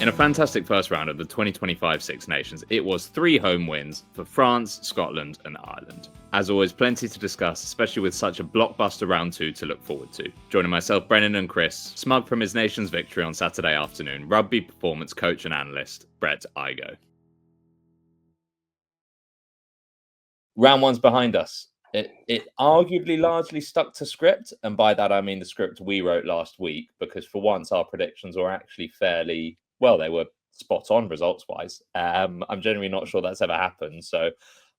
In a fantastic first round of the 2025 Six Nations, it was 3 home wins for France, Scotland and Ireland. As always, plenty to discuss, especially with such a blockbuster round 2 to look forward to. Joining myself, Brennan and Chris, smug from his nation's victory on Saturday afternoon, rugby performance coach and analyst, Brett Igoe. Round 1's behind us. It arguably largely stuck to script, and by that I mean the script we wrote last week, because for once our predictions were actually fairly... well, they were spot on results-wise. I'm generally not sure that's ever happened, so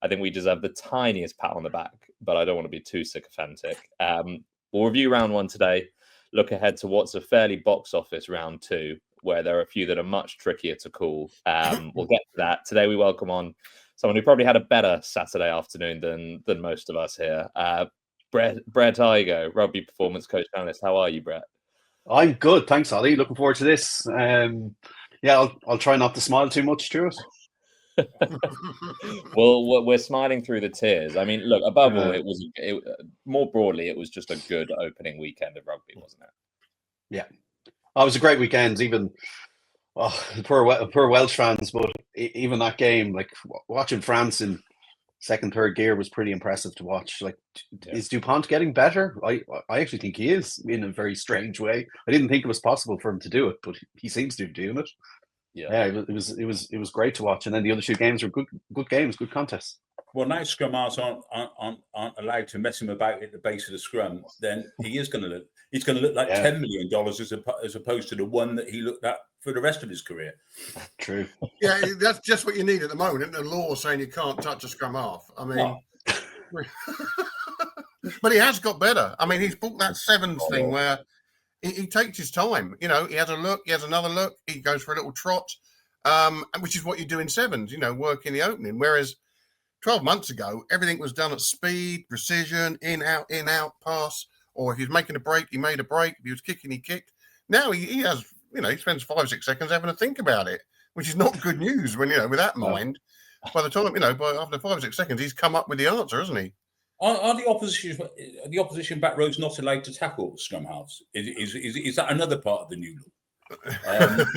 I think we deserve the tiniest pat on the back, but I don't want to be too sycophantic. We'll review round 1 today, look ahead to what's a fairly box office round 2, where there are a few that are much trickier to call. We'll get to that. Today we welcome on someone who probably had a better Saturday afternoon than most of us here. Brett Igoe, rugby performance coach and analyst. How are you, Brett? I'm good, thanks, Ollie. Looking forward to this. I'll try not to smile too much through it. Well, we're smiling through the tears. I mean, look, above all, more broadly, it was just a good opening weekend of rugby, wasn't it? Yeah, it was a great weekend. Even poor Welsh fans, but even that game, like watching France in second, third gear was pretty impressive to watch. Like, is Dupont getting better? I actually think he is, in a very strange way. I didn't think it was possible for him to do it, but he seems to be doing it. Yeah, it was great to watch. And then the other 2 games were good games, good contests. Well, now scrum halves aren't allowed to mess him about at the base of the scrum, then he's going to look like $10 million as opposed to the one that he looked at for the rest of his career. True. Yeah, that's just what you need at the moment. The law saying you can't touch a scrum half. I mean, but he has got better. I mean, he's booked that sevens thing where he takes his time. You know, he has a look, he has another look, he goes for a little trot, which is what you do in sevens. You know, work in the opening. Whereas 12 months ago, everything was done at speed, precision, in, out, pass. Or if he was making a break, he made a break. If he was kicking, he kicked. Now he has, he spends 5-6 seconds having to think about it, which is not good news when, with that mind. By the time, after 5-6 seconds, he's come up with the answer, hasn't he? Are the opposition back rows not allowed to tackle scrum halves? Is that another part of the new law? I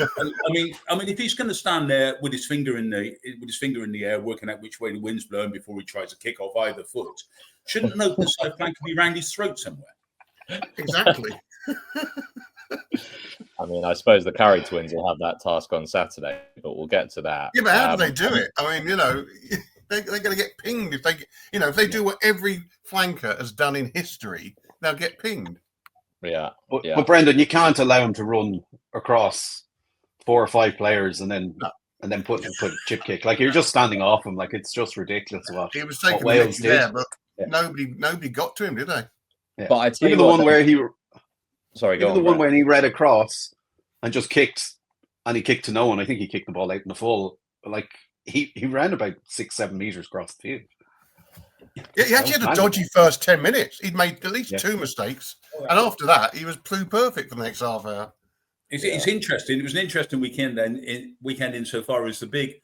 mean, if he's going to stand there with his finger in the air, working out which way the wind's blowing before he tries to kick off either foot, shouldn't an open side flank be around his throat somewhere? Exactly. I mean, I suppose the Curry twins will have that task on Saturday, but we'll get to that. Yeah, but how do they do it? I mean, they're going to get pinged if they do what every flanker has done in history. They'll get pinged. Yeah. But Brendan, you can't allow him to run across 4 or 5 players and then put chip kick. Like, you're just standing off him. Like, it's just ridiculous. He was taking Wales there, but nobody got to him, did they? Yeah. But I tell even you the what, one where he, sorry, go even on, the one Brett. when he read across and just kicked, and he kicked to no one. I think he kicked the ball out in the full. Like, he ran about 6-7 meters across the field. Yeah, he actually had a dodgy first 10 minutes. He'd made at least 2 mistakes, and after that, he was perfect for the next half hour. It's interesting. It was an interesting weekend, insofar as the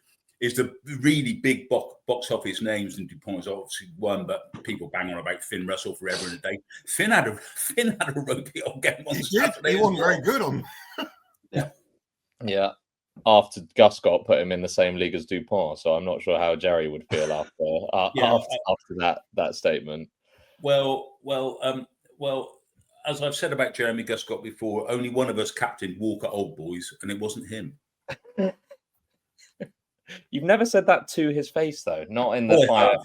really big box office names, and Dupont's obviously one, but people bang on about Finn Russell forever and a day. Finn had a rugby old game on Saturday. He wasn't very good on. Yeah. After Guscott put him in the same league as Dupont, so I'm not sure how Jerry would feel after that statement. Well, as I've said about Jeremy Guscott before, only one of us captained Walker Old Boys, and it wasn't him. You've never said that to his face, though. Not in the fire.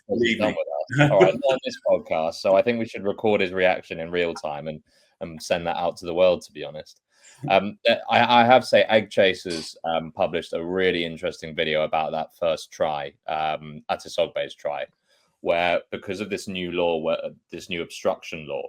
All right, not on this podcast. So I think we should record his reaction in real time and send that out to the world, to be honest. I have to say, Egg Chasers published a really interesting video about that first try, Atisogbe's try, where because of this new law, this new obstruction law,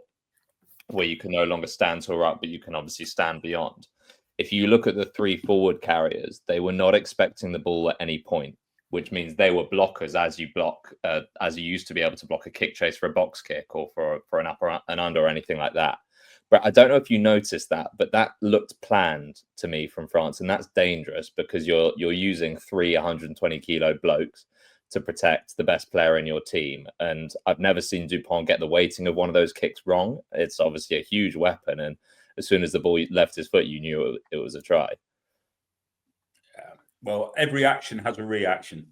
where you can no longer stand to a ruck, but you can obviously stand beyond. If you look at the 3 forward carriers, they were not expecting the ball at any point, which means they were blockers as you used to be able to block a kick chase for a box kick or for an up or an under or anything like that. But I don't know if you noticed that, but that looked planned to me from France, and that's dangerous because you're using 3 120 kilo blokes to protect the best player in your team. And I've never seen Dupont get the weighting of one of those kicks wrong. It's obviously a huge weapon, and as soon as the ball left his foot, you knew it was a try. Well, every action has a reaction.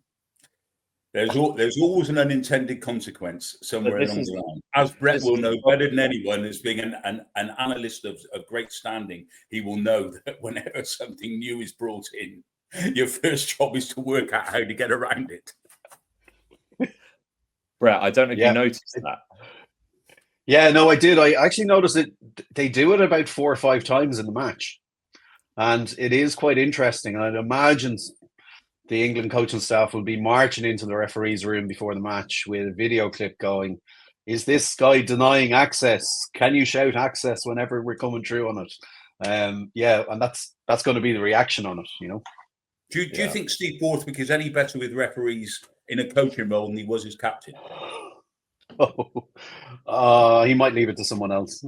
There's always an unintended consequence somewhere along the line. As Brett will know better than anyone, as being an analyst of great standing, he will know that whenever something new is brought in, your first job is to work out how to get around it. Brett, I don't know if you noticed that. Yeah, no, I did. I actually noticed it. They do it about 4 or 5 times in the match. And it is quite interesting. I'd imagine the England coaching staff will be marching into the referee's room before the match with a video clip going, is this guy denying access? Can you shout access whenever we're coming through on it? And that's going to be the reaction on it, you know. Do you think Steve Borthwick is any better with referees in a coaching role than he was as captain? He might leave it to someone else.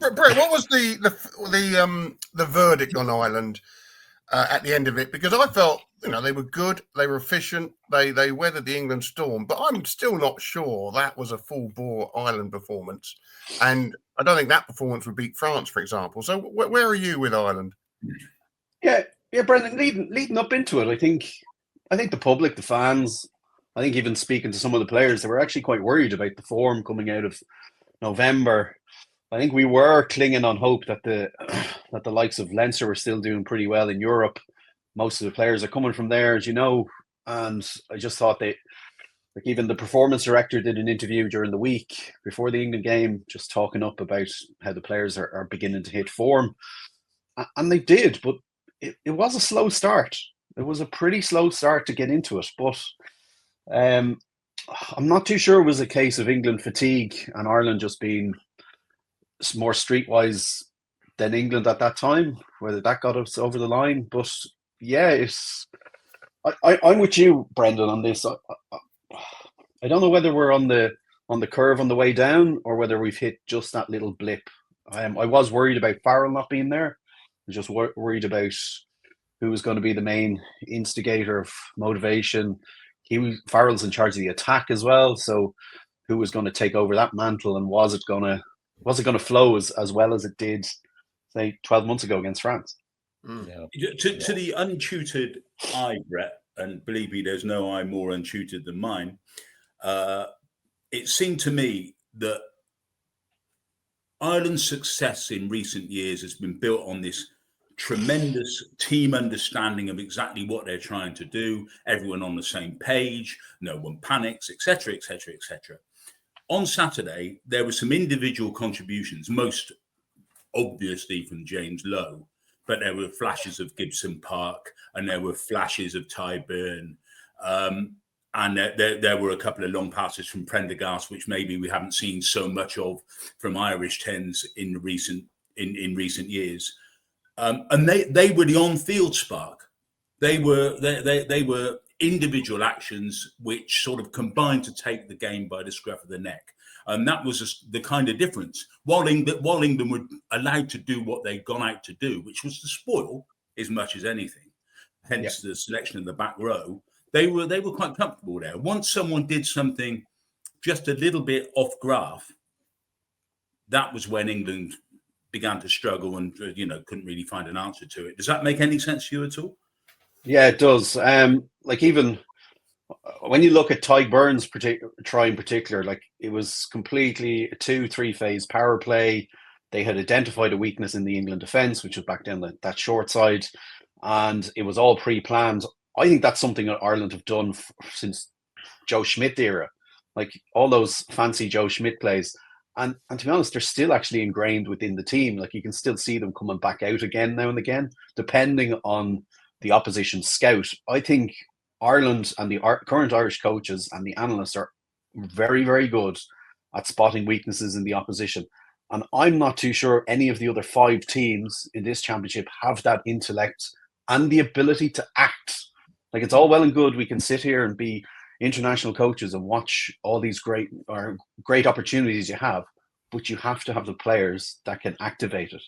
Brett, what was the verdict on Ireland at the end of it? Because I felt, they were good, they were efficient, they weathered the England storm, but I'm still not sure that was a full bore Ireland performance, and I don't think that performance would beat France, for example. So where are you with Ireland? Yeah, Brendan, leading up into it, I think the public, the fans, I think even speaking to some of the players, they were actually quite worried about the form coming out of November. I think we were clinging on hope that the likes of Leinster were still doing pretty well in Europe. Most of the players are coming from there, as you know, and I just thought even the performance director did an interview during the week before the England game, just talking up about how the players are beginning to hit form, and they did, but it was a slow start. It was a pretty slow start to get into it, but I'm not too sure it was a case of England fatigue and Ireland just being more streetwise than England at that time, whether that got us over the line. But yeah, I'm with you, Brendan, on this. I don't know whether we're on the curve on the way down or whether we've hit just that little blip. I was worried about Farrell not being there. I was just worried about who was going to be the main instigator of motivation. Farrell's in charge of the attack as well, so who was going to take over that mantle, and was it going to flow as well as it did, say, 12 months ago against France? Yeah. To the untutored eye, Brett, and believe me, there's no eye more untutored than mine, it seemed to me that Ireland's success in recent years has been built on this tremendous team understanding of exactly what they're trying to do, everyone on the same page, no one panics, etc., etc., etc. On Saturday, there were some individual contributions, most obviously from James Lowe, but there were flashes of Gibson Park and there were flashes of Tyburn, and there were a couple of long passes from Prendergast, which maybe we haven't seen so much of from Irish 10s in recent years. And they were the on-field spark. They were individual actions which sort of combined to take the game by the scruff of the neck. And that was the kind of difference. While England were allowed to do what they'd gone out to do, which was to spoil as much as anything, hence the selection in the back row, they were quite comfortable there. Once someone did something just a little bit off graph, that was when England began to struggle and couldn't really find an answer to it. Does that make any sense to you at all? Yeah, it does. Like even when you look at Tyg Burns try in particular, like it was completely a 2-3 phase power play. They had identified a weakness in the England defence, which was back down that short side, and it was all pre-planned. I think that's something that Ireland have done since Joe Schmidt era, like all those fancy Joe Schmidt plays. And to be honest, they're still actually ingrained within the team. Like you can still see them coming back out again now and again, depending on the opposition scout. I think Ireland and the current Irish coaches and the analysts are very, very good at spotting weaknesses in the opposition. And I'm not too sure any of the other 5 teams in this championship have that intellect and the ability to act. Like it's all well and good. We can sit here and be international coaches and watch all these great opportunities you have, but you have to have the players that can activate it.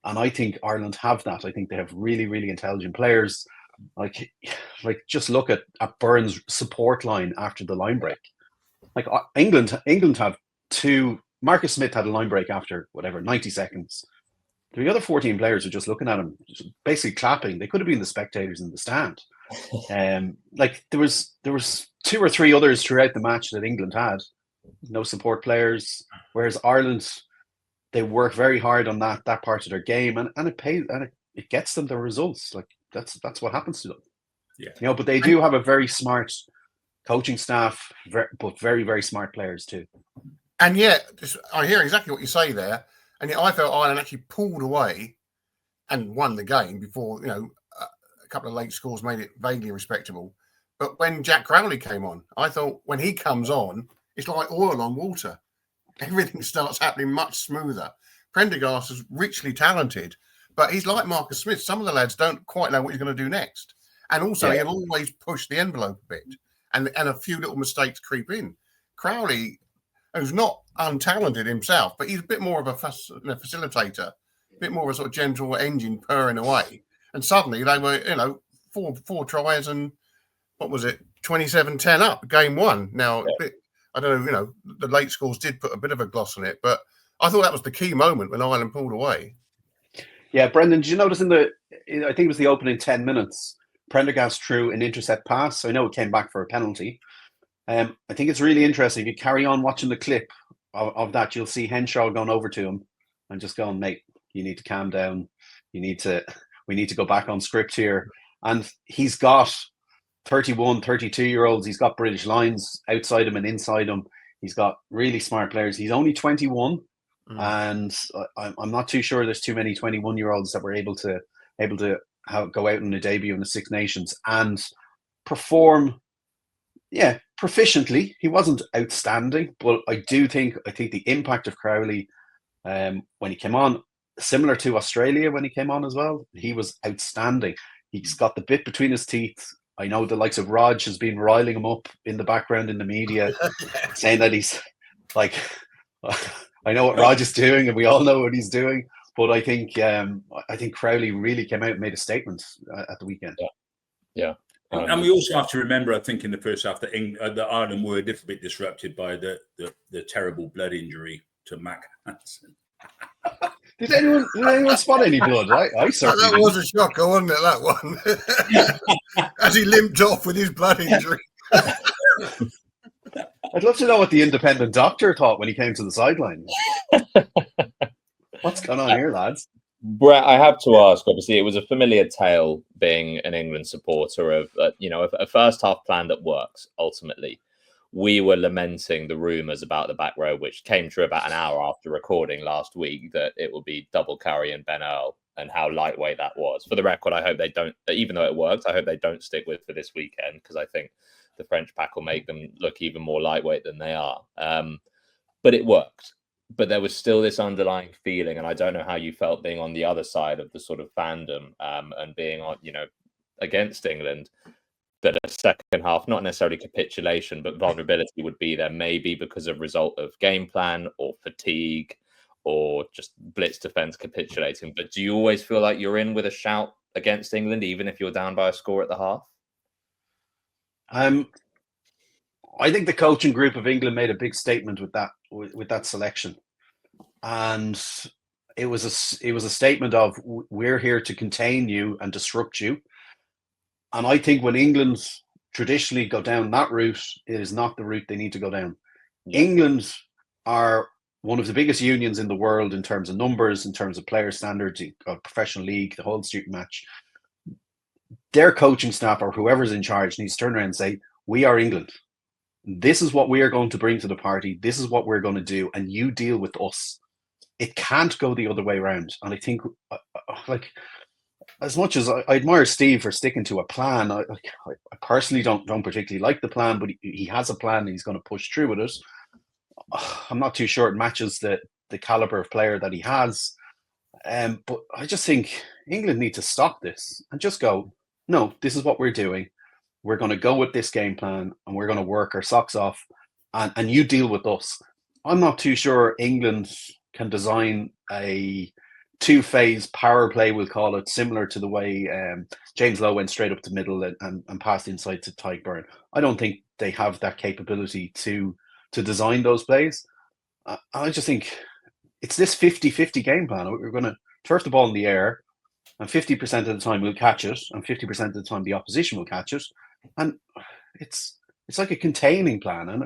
And I think Ireland have that. I think they have really, really intelligent players. Like just look at Burns' support line after the line break. Like England have 2. Marcus Smith had a line break after 90 seconds. The other 14 players are just looking at him, basically clapping. They could have been the spectators in the stand. Like there was 2 or 3 others throughout the match that England had, no support players, whereas Ireland, they work very hard on that part of their game, and it pays, and it gets them the results. Like that's what happens to them. Yeah, you know. But they do have a very smart coaching staff, but very, very smart players too. And yet, I hear exactly what you say there. And yet I felt Ireland actually pulled away and won the game before, a couple of late scores made it vaguely respectable. But when Jack Crowley came on, I thought when he comes on, it's like oil on water. Everything starts happening much smoother. Prendergast is richly talented, but he's like Marcus Smith. Some of the lads don't quite know what he's going to do next. And also, he'll always push the envelope a bit. And a few little mistakes creep in. Crowley, who's not untalented himself, but he's a bit more of a facilitator, a bit more of a sort of gentle engine purring away. And suddenly they were, four tries and what was it, 27-10 up, game 1. Now, I don't know, the late scores did put a bit of a gloss on it, but I thought that was the key moment when Ireland pulled away. Yeah, Brendan, did you notice I think it was the opening 10 minutes, Prendergast threw an intercept pass. I know it came back for a penalty. I think it's really interesting. If you carry on watching the clip of that, you'll see Henshaw going over to him and just going, mate, you need to calm down. We need to go back on script here. And he's got 31, 32-year-olds. He's got British lines outside him and inside him. He's got really smart players. He's only 21. And I'm not too sure there's too many 21-year-olds that were able to go out in a debut in the Six Nations and perform proficiently. He wasn't outstanding, but I think the impact of Crowley when he came on, similar to Australia when he came on as well, he was outstanding. He's got the bit between his teeth. I know the likes of Rog has been riling him up in the background in the media, saying that he's like, I know what Rog is doing, and we all know what he's doing. But I think Crowley really came out and made a statement at the weekend. Yeah. And we also have to remember, I think, in the first half that Ireland were a little bit disrupted by the terrible blood injury to Mac Hansen. Did anyone spot any blood? I certainly that was a shocker, wasn't it, that one? As he limped off with his blood injury. I'd love to know what the independent doctor thought when he came to the sideline. What's going on here, lads? Brett, I have to ask, obviously, it was a familiar tale being an England supporter of, a first half plan that works, ultimately. We were lamenting the rumours about the back row, which came true about an hour after recording last week, that it would be double Curry and Ben Earl, and how lightweight that was. For the record, I hope they don't, even though it worked, I hope they don't stick with for this weekend, because I think the French pack will make them look even more lightweight than they are. But it worked. But there was still this underlying feeling, and I don't know how you felt being on the other side of the sort of fandom and being on, against England, that a second half, not necessarily capitulation, but vulnerability would be there, maybe because of result of game plan or fatigue or just blitz defense capitulating. But do you always feel like you're in with a shout against England, even if you're down by a score at the half? I think the coaching group of England made a big statement with that selection, and it was a statement of, we're here to contain you and disrupt you. And I think when England traditionally go down that route, it is not the route they need to go down. Yeah. England are one of the biggest unions in the world in terms of numbers, in terms of player standards, professional league, the whole student match. Their coaching staff or whoever's in charge needs to turn around and say, we are England. This is what we are going to bring to the party. This is what we're going to do. And you deal with us. It can't go the other way around. And I think, as much as I admire Steve for sticking to a plan, I personally don't particularly like the plan, but he has a plan and he's going to push through with it. I'm not too sure it matches the caliber of player that he has. But I just think England need to stop this and just go, no, this is what we're doing. We're going to go with this game plan and we're going to work our socks off and you deal with us. I'm not too sure England can design a two-phase power play, we'll call it, similar to the way James Lowe went straight up the middle and passed inside to Tyke Byrne. I don't think they have that capability to design those plays. I just think it's this 50-50 game plan. We're going turf the ball in the air, and 50% of the time we'll catch it, and 50% of the time the opposition will catch it. And it's like a containing plan, and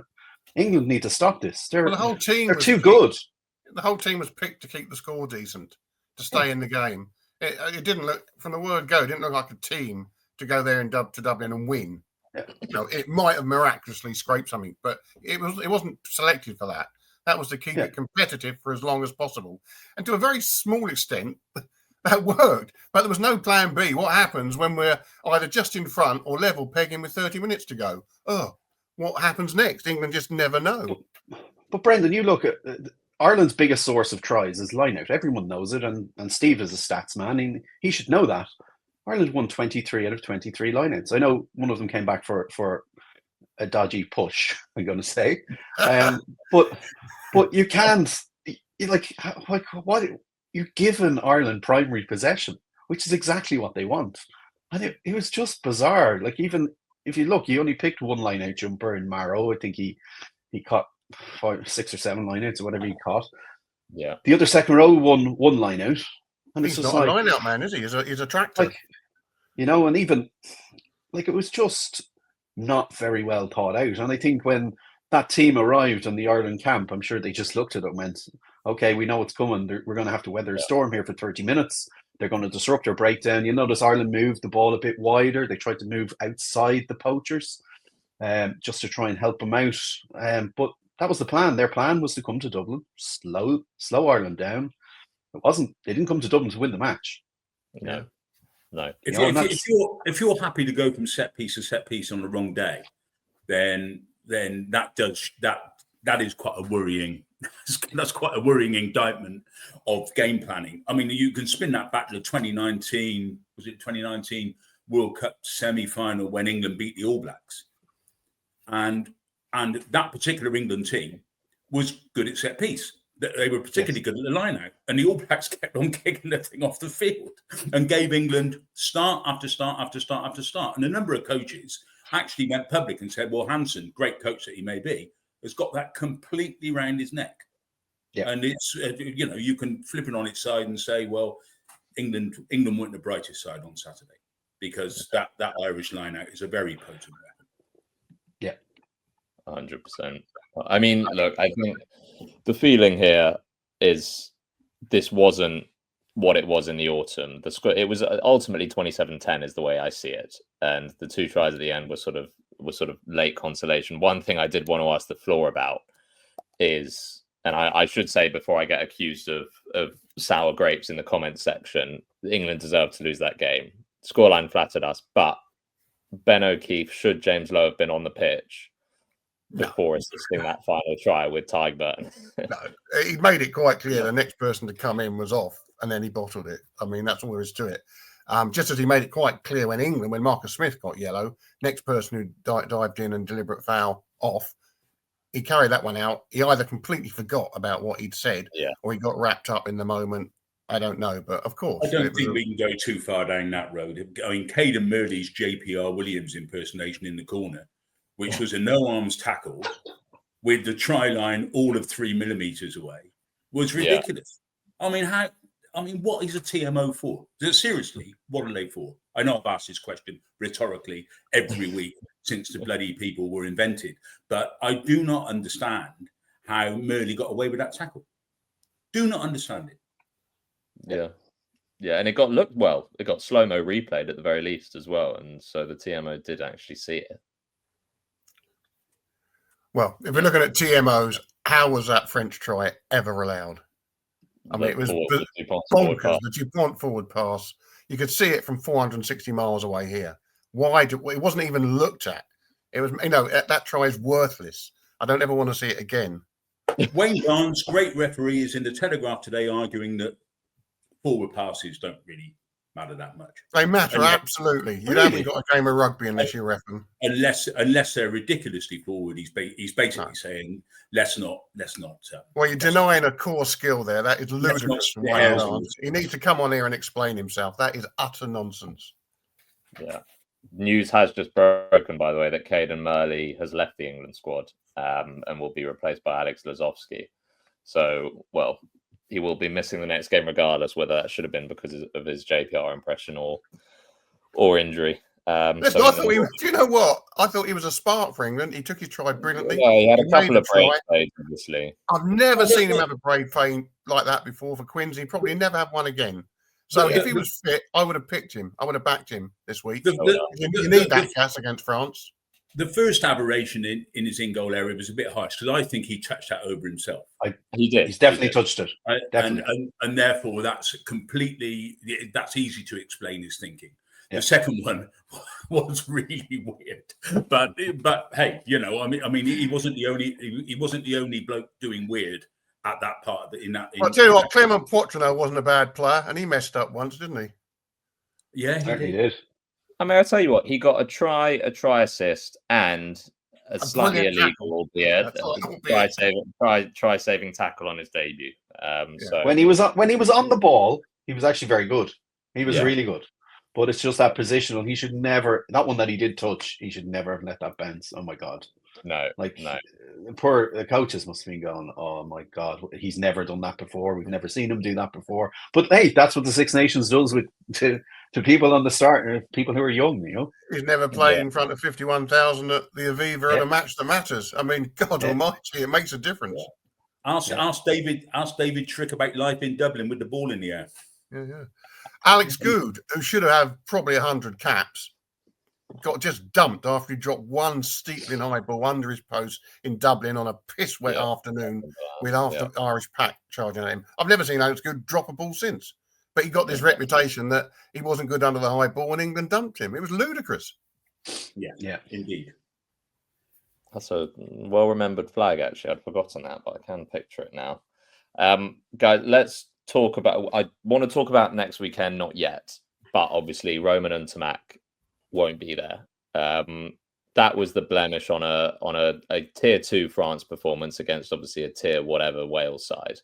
England need to stop this. They're too good. The whole team was picked to keep the score decent, to stay in the game. It didn't look, from the word go, it didn't look like a team to go there to Dublin and win. Yeah. You know, it might have miraculously scraped something, but it wasn't selected for that. That was to keep it competitive for as long as possible. And to a very small extent, that worked. But there was no plan B. What happens when we're either just in front or level pegging with 30 minutes to go? Oh, what happens next? England just never know. But Brendan, you look at Ireland's biggest source of tries is line-out. Everyone knows it, and Steve is a stats man. He should know that. Ireland won 23 out of 23 line-outs. I know one of them came back for a dodgy push, I'm going to say. But you can't, what you're given Ireland primary possession, which is exactly what they want. And it was just bizarre. Like, even if you look, he only picked one line-out jumper in Marrow. I think he caught 5, 6 or 7 line-outs or whatever he caught. Yeah. The other second row won one line-out. And he's not a line-out man, is he? He's a tractor. Like, you know, and even, like, it was just not very well thought out. And I think when that team arrived on the Ireland camp, I'm sure they just looked at it and went, okay, we know what's coming. We're going to have to weather a storm here for 30 minutes. They're going to disrupt our breakdown. You notice Ireland moved the ball a bit wider. They tried to move outside the poachers just to try and help them out. But that was the plan. Their plan was to come to Dublin, slow Ireland down. They didn't come to Dublin to win the match. No. If you're happy to go from set piece to set piece on the wrong day, then that is quite a worrying. That's quite a worrying indictment of game planning. I mean, you can spin that back to the 2019. Was it 2019 World Cup semi-final when England beat the All Blacks, and that particular England team was good at set piece. They were particularly good at the line-out, and the All Blacks kept on kicking the thing off the field and gave England start after start after start after start. And a number of coaches actually went public and said, well, Hansen, great coach that he may be, has got that completely round his neck. Yeah. And it's, you can flip it on its side and say, well, England weren't the brightest side on Saturday, because that Irish line-out is a very potent weapon. Yeah. 100%. I mean, look, I think the feeling here is this wasn't what it was in the autumn. It was ultimately 27-10 is the way I see it, and the 2 tries at the end were sort of late consolation. One thing I did want to ask the floor about is, and I should say before I get accused of sour grapes in the comments section, England deserved to lose that game. Scoreline flattered us, but Ben O'Keefe, should James Lowe have been on the pitch before assisting that final try with Tyg Burton? No, he made it quite clear the next person to come in was off, and then he bottled it. I mean, that's all there is to it. Just as he made it quite clear when Marcus Smith got yellow, next person who dived in and deliberate foul off, he carried that one out. He either completely forgot about what he'd said, or he got wrapped up in the moment. I don't know, but of course. I don't think we can go too far down that road. I mean, Caden Murley's JPR Williams impersonation in the corner, which was a no-arms tackle with the try line all of 3 millimeters away, was ridiculous. Yeah. I mean, what is a TMO for? Seriously, what are they for? I know I've asked this question rhetorically every week since the bloody people were invented, but I do not understand how Murley got away with that tackle. Do not understand it. Yeah, and it got slow-mo replayed at the very least as well, and so the TMO did actually see it. Well, if we're looking at TMOs, how was that French try ever allowed? I mean, it was bonkers. The Dupont forward pass. You could see it from 460 miles away here. It wasn't even looked at. It was, that try is worthless. I don't ever want to see it again. Wayne Barnes, great referee, is in the Telegraph today arguing that forward passes don't really matter that much. They matter, absolutely. You haven't got a game of rugby unless you reckon. Unless they're ridiculously forward, he's basically saying let's not. Well, you're denying a core skill there. That is ludicrous. He needs to come on here and explain himself. That is utter nonsense. Yeah. News has just broken, by the way, that Caden Murley has left the England squad and will be replaced by Alex Lazowski. So, well, he will be missing the next game regardless, whether that should have been because of his JPR impression or injury. Listen, I thought do you know what? I thought he was a spark for England. He took his try brilliantly. Yeah, he had a couple of brave fades, obviously. I've never seen him have a brave fade like that before for Quincy. Probably never have one again. So if he was fit, I would have picked him. I would have backed him this week. You need that gas against France. The first aberration in his in-goal area was a bit harsh because I think he touched that over himself. He did. He's definitely touched it. And therefore, that's easy to explain his thinking. Yeah. The second one was really weird, but hey, I mean, he wasn't the only bloke doing weird at that part. I'll tell you what, Clement Poitrenaud wasn't a bad player, and he messed up once, didn't he? Yeah, he did. I mean, I'll tell you what, he got a try assist, and a slightly illegal, albeit try saving tackle on his debut. So when he was on the ball, he was actually very good. He was really good. But it's just that positional. He should never, that one that he did touch, he should never have let that bounce. Oh my God. No. The coaches must have been going, oh my God, he's never done that before. We've never seen him do that before. But hey, that's what the Six Nations does to people on the start, people who are young, He's never played in front of 51,000 at the Aviva at a match that matters. I mean, God almighty, it makes a difference. Ask David Trick about life in Dublin with the ball in the air. Yeah. Alex Good, who should have probably 100 caps, got just dumped after he dropped one steepling high ball under his post in Dublin on a piss wet afternoon with half the Irish pack charging at him. I've never seen Alex Good drop a ball since, but he got this reputation that he wasn't good under the high ball and England dumped him. It was ludicrous. Yeah, indeed. That's a well-remembered flag, actually. I'd forgotten that, but I can picture it now. Guys, let's talk about. I want to talk about next weekend, not yet, but obviously Roman and Tamak won't be there. That was the blemish on a tier 2 France performance against obviously a tier whatever Wales side.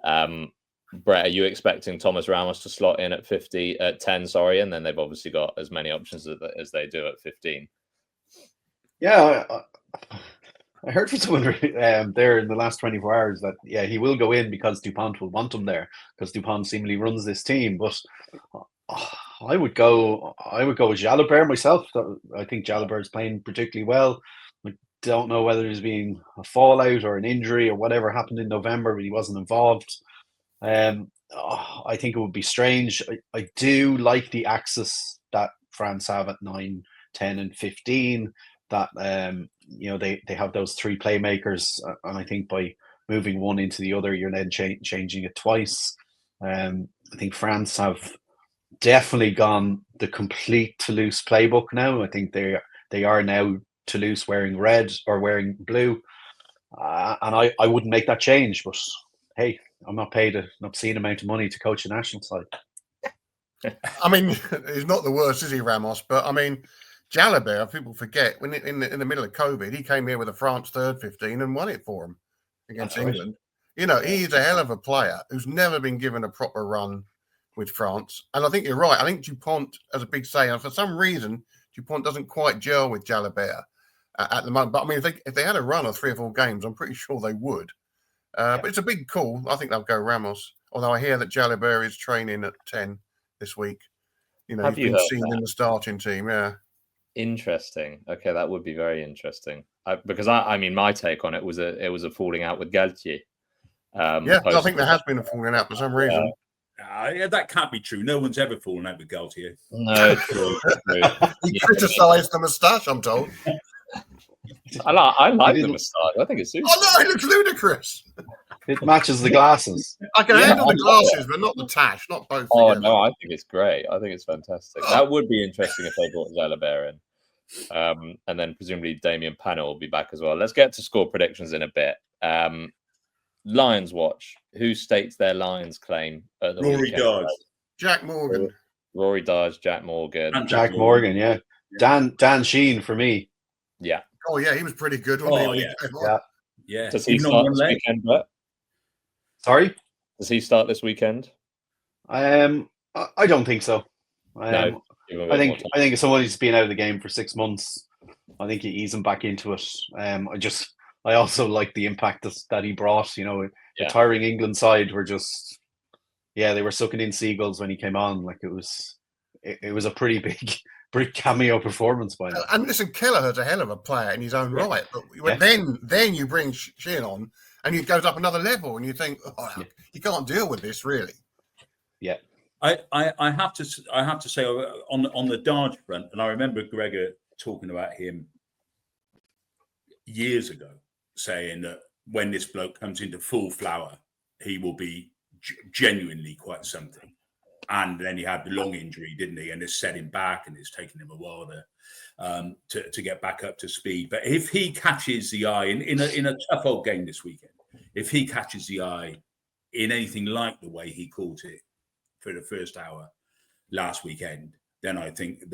Brett, are you expecting Thomas Ramos to slot in at 10? Sorry, and then they've obviously got as many options as they do at 15. Yeah, I heard from someone there in the last 24 hours that he will go in because Dupont will want him there because Dupont seemingly runs this team. But I would go with Jalabert myself. I think Jalabert is playing particularly well. I don't know whether there's been a fallout or an injury or whatever happened in November, but he wasn't involved. I think it would be strange. I do like the axis that France have at 9, 10, and 15. That they have those 3 playmakers, and I think by moving one into the other, you're then changing it twice. I think France have definitely gone the complete Toulouse playbook now. I think they are now Toulouse wearing red or wearing blue, and I wouldn't make that change. But hey, I'm not paid an obscene amount of money to coach a national side. I mean, he's not the worst, is he, Ramos? But I mean, Jalabert, people forget, when in the middle of COVID, he came here with a France third 15 and won it for him against England. He's a hell of a player who's never been given a proper run with France. And I think you're right. I think Dupont has a big say. And for some reason, Dupont doesn't quite gel with Jalabert at the moment. But I mean, if they had a run of 3 or 4 games, I'm pretty sure they would. But it's a big call. I think they'll go Ramos. Although I hear that Jalabert is training at 10 this week. He's been seen in the starting team. Yeah. Interesting. Okay, that would be very interesting. Because I mean, my take on it was a falling out with Galtier. I think there has been a falling out for some reason. That can't be true. No one's ever fallen out with Galtier. No, true. He criticised the moustache, I'm told. I like the moustache. I think it's super. Oh no, it looks ludicrous. It matches the glasses. I can handle the glasses, but not the tash, not both. Oh together. no, I think it's great. I think it's fantastic. That would be interesting if they brought Jalabert in. And then presumably Damien Panel will be back as well. Let's get to score predictions in a bit. Lions watch. Who states their Lions claim at the Rory Dodge. Jack Morgan. Rory Dodge, Jack Morgan. And Jack Morgan, yeah. Dan Sheehan for me. Yeah. Oh yeah, he was pretty good, wasn't he? Yeah. Does he start this weekend, Brett? Sorry? Does he start this weekend? I don't think so. No. I think if somebody's been out of the game for 6 months, I think you ease him back into it. I also like the impact that he brought. tiring England side were just, they were sucking in seagulls when he came on. Like it was a pretty big cameo performance by him. And listen, Kelleher's a hell of a player in his own right. But then you bring Shin on, and he goes up another level, and you think, you can't deal with this really. Yeah. I have to say on the Darge front, and I remember Gregor talking about him years ago, saying that when this bloke comes into full flower, he will be genuinely quite something. And then he had the long injury, didn't he? And it's set him back, and it's taken him a while to get back up to speed. But if he catches the eye in a tough old game this weekend, if he catches the eye in anything like the way he caught it for the first hour last weekend, then I think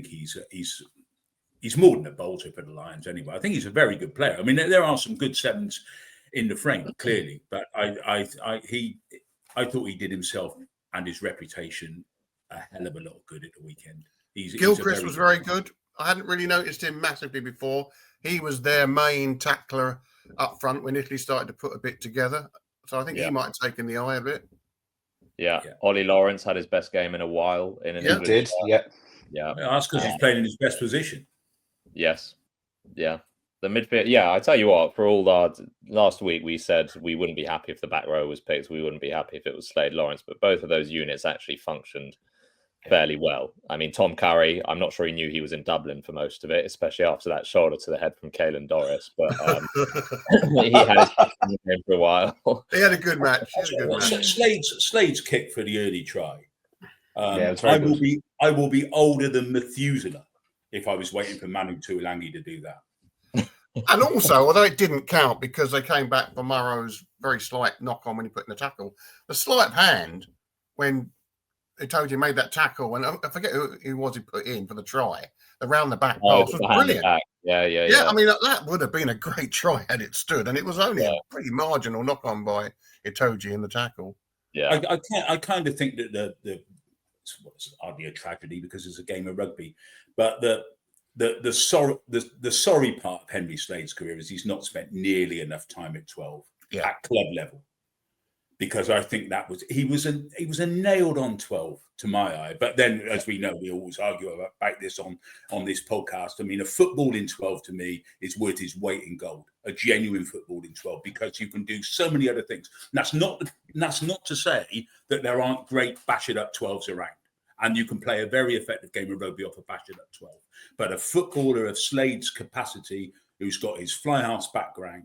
he's more than a bolter for the Lions anyway. I think he's a very good player. I mean, there are some good sevens in the frame, clearly, but I thought he did himself and his reputation a hell of a lot of good at the weekend. Gilchrist was very good. I hadn't really noticed him massively before. He was their main tackler up front when Italy started to put a bit together. So I think he might have taken the eye a bit. Yeah. Ollie Lawrence had his best game in a while. He did. Yeah. That's because he's playing in his best position. Yes. Yeah. The midfield. Yeah, I tell you what. For all that, last week we said we wouldn't be happy if the back row was picked. We wouldn't be happy if it was Slade Lawrence. But both of those units actually functioned fairly well. I mean, Tom Curry, I'm not sure he knew he was in Dublin for most of it, especially after that shoulder to the head from Caelan Doris. But he had his game for a while. He had a good match. Slade's kick for the early try. It's I will be older than Methuselah if I was waiting for Manu Tuilagi to do that. And also, although it didn't count because they came back for Murrow's very slight knock on when he put in the tackle, the slight hand when Itoje made that tackle, and I forget who was he put in for the try, around the back pass was brilliant. Yeah. I mean, that would have been a great try had it stood, and it was only a pretty marginal knock on by Itoje in the tackle. Yeah, I kind of think that it's hardly a tragedy because it's a game of rugby, but the sorry part of Henry Slade's career is he's not spent nearly enough time at 12 at club level, because I think he was a nailed on 12 to my eye. But then, as we know, we always argue about this on this podcast. I mean, a footballing 12 to me is worth his weight in gold. A genuine footballing 12, because you can do so many other things. And that's not to say that there aren't great bashed up 12s around. And you can play a very effective game of rugby off a bashed up 12. But a footballer of Slade's capacity, who's got his fly-house background,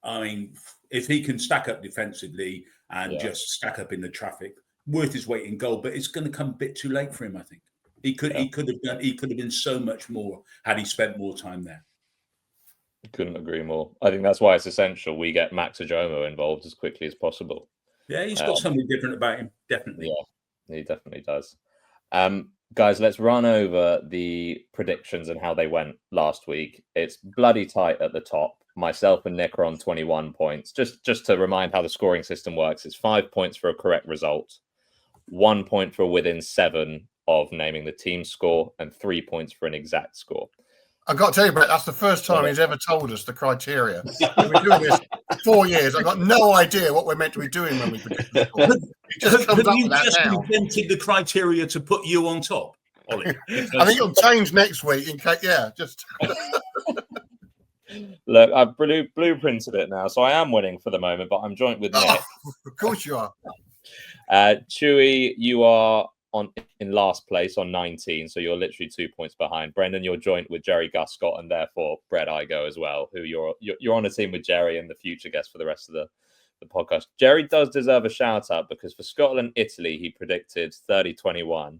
I mean, if he can stack up defensively and just stack up in the traffic, worth his weight in gold. But it's going to come a bit too late for him, I think. He could have been so much more had he spent more time there. Couldn't agree more. I think that's why it's essential we get Max Ajomo involved as quickly as possible. Yeah, he's got something different about him, definitely. Yeah, he definitely does. Guys, let's run over the predictions and how they went last week. It's bloody tight at the top. Myself and Nick are on 21 points. Just to remind how the scoring system works, it's 5 points for a correct result, 1 point for within 7 of naming the team score, and 3 points for an exact score. I've got to tell you, Brett, that's the first time he's ever told us the criteria. We've been doing this for 4 years. I've got no idea what we're meant to be doing when we predict the score. Have you just invented the criteria to put you on top, Ollie? I think it'll change next week. Just... Look, I've blueprinted it now, so I am winning for the moment, but I'm joint with Nick. Of course you are. Chewy, you are in last place on 19, so you're literally 2 points behind. Brendan, you're joint with Jerry Guscott and therefore Brett Igoe as well, who you're on a team with Jerry and the future guest for the rest of the podcast. Jerry does deserve a shout out because for Scotland, Italy, he predicted 30-21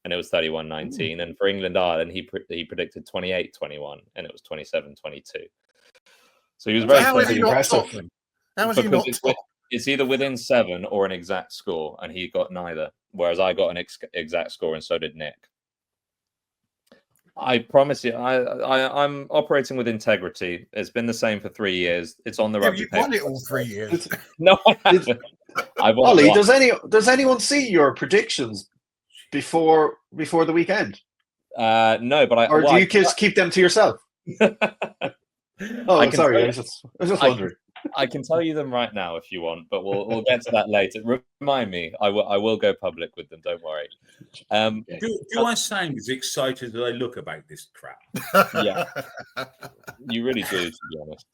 and it was 31-19. And for England, Ireland, he predicted 28-21 and it was 27-22. So he was very impressive. How is he not top? It's either within 7 or an exact score, and he got neither. Whereas I got an exact score, and so did Nick. I promise you, I'm operating with integrity. It's been the same for 3 years. It's on the rugby. You've won it all 3 years. No, I haven't. Ollie, does anyone see your predictions before the weekend? No, but do you just keep them to yourself? Oh, I'm sorry. I was just wondering. I can tell you them right now if you want, but we'll get to that later. Remind me. I will go public with them. Don't worry. Do I sound as excited as I look about this crap? Yeah, you really do, to be honest.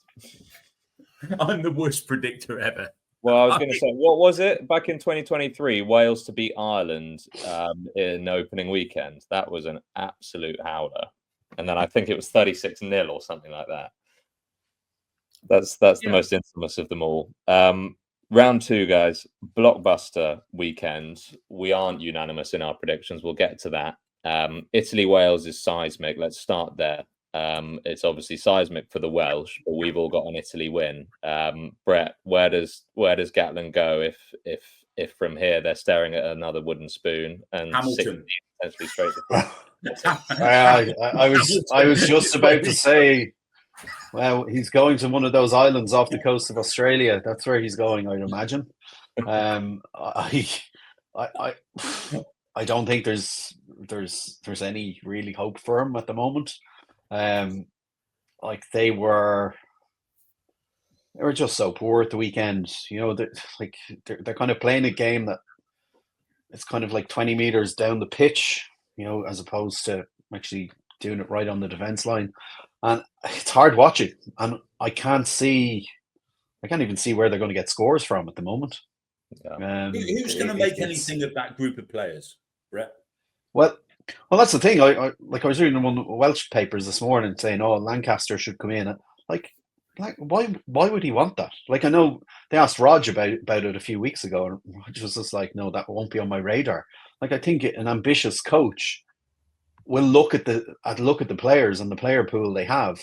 I'm the worst predictor ever. Well, I was going to say, what was it back in 2023? Wales to beat Ireland in opening weekend. That was an absolute howler, and then I think it was 36-0 or something like that. That's the most infamous of them all. Round 2, guys. Blockbuster weekend. We aren't unanimous in our predictions. We'll get to that. Italy-Wales is seismic. Let's start there. It's obviously seismic for the Welsh, but we've all got an Italy win. Brett, where does Gatland go if from here they're staring at another wooden spoon and Hamilton potentially straight? I was just about to say, well, he's going to one of those islands off the coast of Australia. That's where he's going, I'd imagine. I don't think there's any really hope for him at the moment. Like they were just so poor at the weekend. You know, they're kind of playing a game that it's kind of like 20 meters down the pitch, you know, as opposed to actually doing it right on the defense line. And it's hard watching. And I can't even see where they're going to get scores from at the moment. Yeah. Who's going to make anything of that group of players, Brett? Well, that's the thing. I was reading one of the Welsh papers this morning saying, "Oh, Lancaster should come in." Like, why would he want that? Like, I know they asked Rog about it a few weeks ago, and Rog was just like, "No, that won't be on my radar." Like, I think an ambitious coach will look at the players and the player pool they have,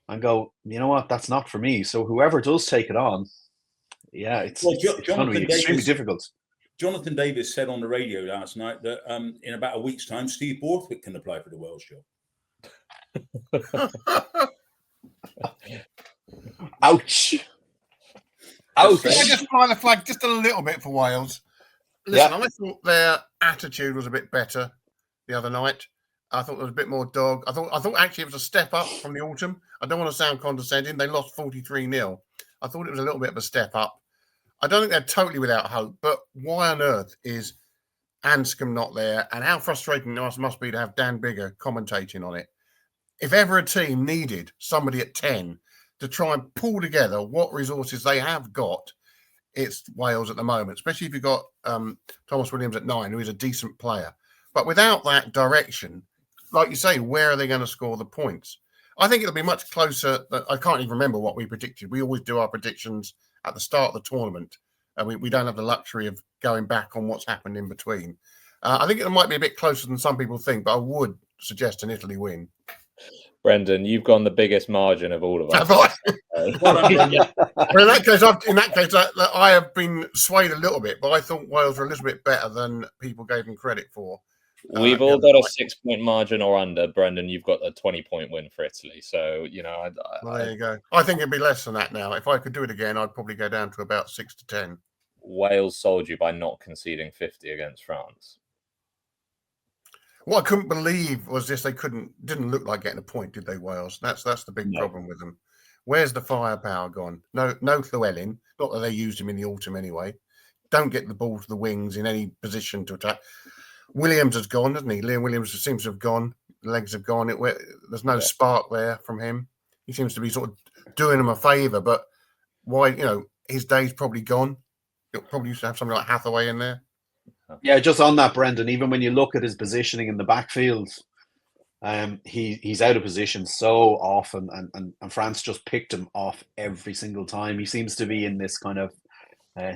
and go, "You know what? That's not for me." So whoever does take it on, it's going to be extremely difficult. Jonathan Davis said on the radio last night that in about a week's time, Steve Borthwick can apply for the Welsh job. Ouch. Ouch. Can I just fly the flag just a little bit for Wales? Listen, I thought their attitude was a bit better the other night. I thought there was a bit more dog. I thought actually it was a step up from the autumn. I don't want to sound condescending. They lost 43-0. I thought it was a little bit of a step up. I don't think they're totally without hope, but why on earth is Anscombe not there? And how frustrating it must be to have Dan Bigger commentating on it. If ever a team needed somebody at 10 to try and pull together what resources they have got, it's Wales at the moment, especially if you've got Thomas Williams at 9, who is a decent player. But without that direction, like you say, where are they going to score the points? I think it'll be much closer. I can't even remember what we predicted. We always do our predictions at the start of the tournament, and we don't have the luxury of going back on what's happened in between. I think it might be a bit closer than some people think, but I would suggest an Italy win. Brendan, you've gone the biggest margin of all of us. Have I? Well, in that case, I have been swayed a little bit, but I thought Wales were a little bit better than people gave them credit for. We've all got a 6-point margin or under. Brendan, you've got a 20-point win for Italy. So, you know, there you go. I think it'd be less than that now. If I could do it again, I'd probably go down to about 6-10. Wales sold you by not conceding 50 against France. What I couldn't believe was this: they didn't look like getting a point, did they, Wales? That's the big problem with them. Where's the firepower gone? No Llewellyn. Not that they used him in the autumn anyway. Don't get the ball to the wings in any position to attack. Williams has gone, hasn't he? Liam Williams seems to have gone. The legs have gone. There's no spark there from him. He seems to be sort of doing them a favour, but why? You know, his day's probably gone. He'll probably used to have something like Hathaway in there. Yeah, just on that, Brendan, even when you look at his positioning in the backfield, he's out of position so often, and France just picked him off every single time. He seems to be in this kind of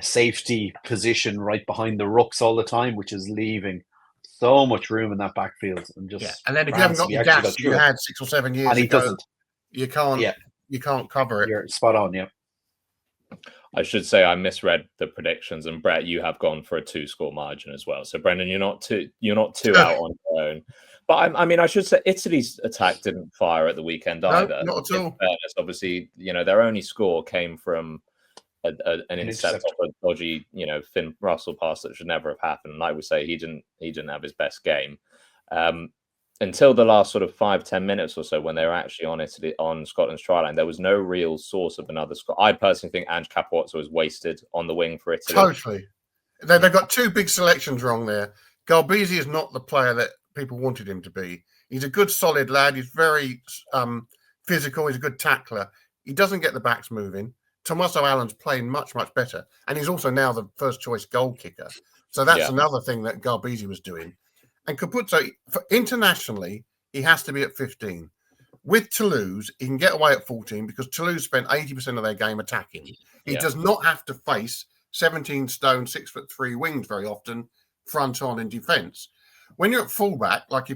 safety position right behind the rucks all the time, which is leaving so much room in that backfield. And and then if you haven't got the gas you had 6 or 7 years and he ago, doesn't, you can't cover it. You're spot on, yeah. I should say I misread the predictions, and Brett, you have gone for a 2-score margin as well. So Brendan, you're not too out on your own. But I mean, I should say Italy's attack didn't fire at the weekend either. No, not at all. Fairness, obviously, you know, their only score came from an intercept off a dodgy, you know, Finn Russell pass that should never have happened. And I would say he didn't have his best game. until the last sort of 5-10 minutes or so, when they were actually on Italy, on Scotland's try line, there was no real source of another I personally think Ange Capuozzo was wasted on the wing for Italy. Totally. They've got two big selections wrong there. Galbizi is not the player that people wanted him to be. He's a good, solid lad. He's very physical. He's a good tackler. He doesn't get the backs moving. Tommaso Allen's playing much, much better. And he's also now the first choice goal kicker. So that's another thing that Galbizi was doing. And Capuozzo, internationally, he has to be at 15. With Toulouse, he can get away at 14 because Toulouse spent 80% of their game attacking. He does not have to face 17 stone, 6'3" wings very often, front on in defence. When you're at fullback, like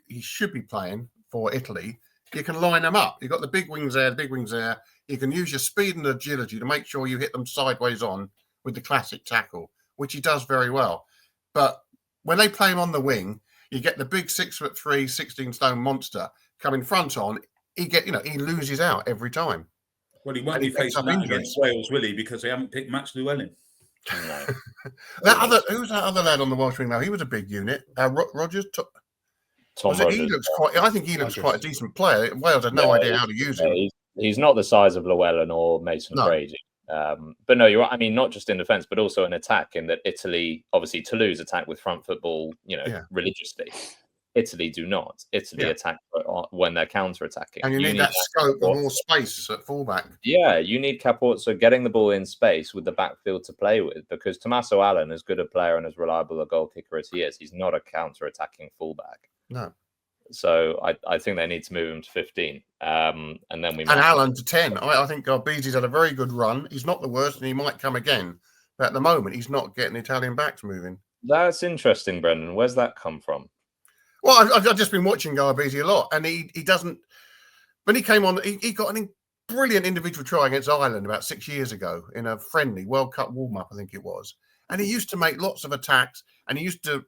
he should be playing for Italy, you can line them up. You've got the big wings there, the big wings there. You can use your speed and agility to make sure you hit them sideways on with the classic tackle, which he does very well. But when they play him on the wing, you get the big 6'3", 16 stone monster coming front on. He loses out every time. Well, he won't be facing that against Wales, will he? Because they haven't picked Max Llewellyn. No. Who's that other lad on the Welsh wing now? He was a big unit. Rogers. Tom Rogers. I think he looks quite a decent player. Wales had no idea how to use him. He's not the size of Llewellyn or Mason Brady. But no, you're right. I mean, not just in defence, but also in attack. In that Italy, obviously, Toulouse attack with front football, religiously. Italy do not. Italy attack when they're counter-attacking. And you need that scope of more space at fullback. Yeah, you need Capuozzo getting the ball in space with the backfield to play with, because Tommaso Allen, as good a player and as reliable a goal kicker as he is, he's not a counter-attacking fullback. No. So I think they need to move him to 15. And then we Allen to 10. I think Galbizi's had a very good run. He's not the worst, and he might come again. But at the moment, he's not getting Italian backs moving. That's interesting, Brendan. Where's that come from? Well, I've just been watching Galbizi a lot, and he doesn't. When he came on, he got a brilliant individual try against Ireland about 6 years ago in a friendly World Cup warm-up, I think it was. And he used to make lots of attacks, and he used to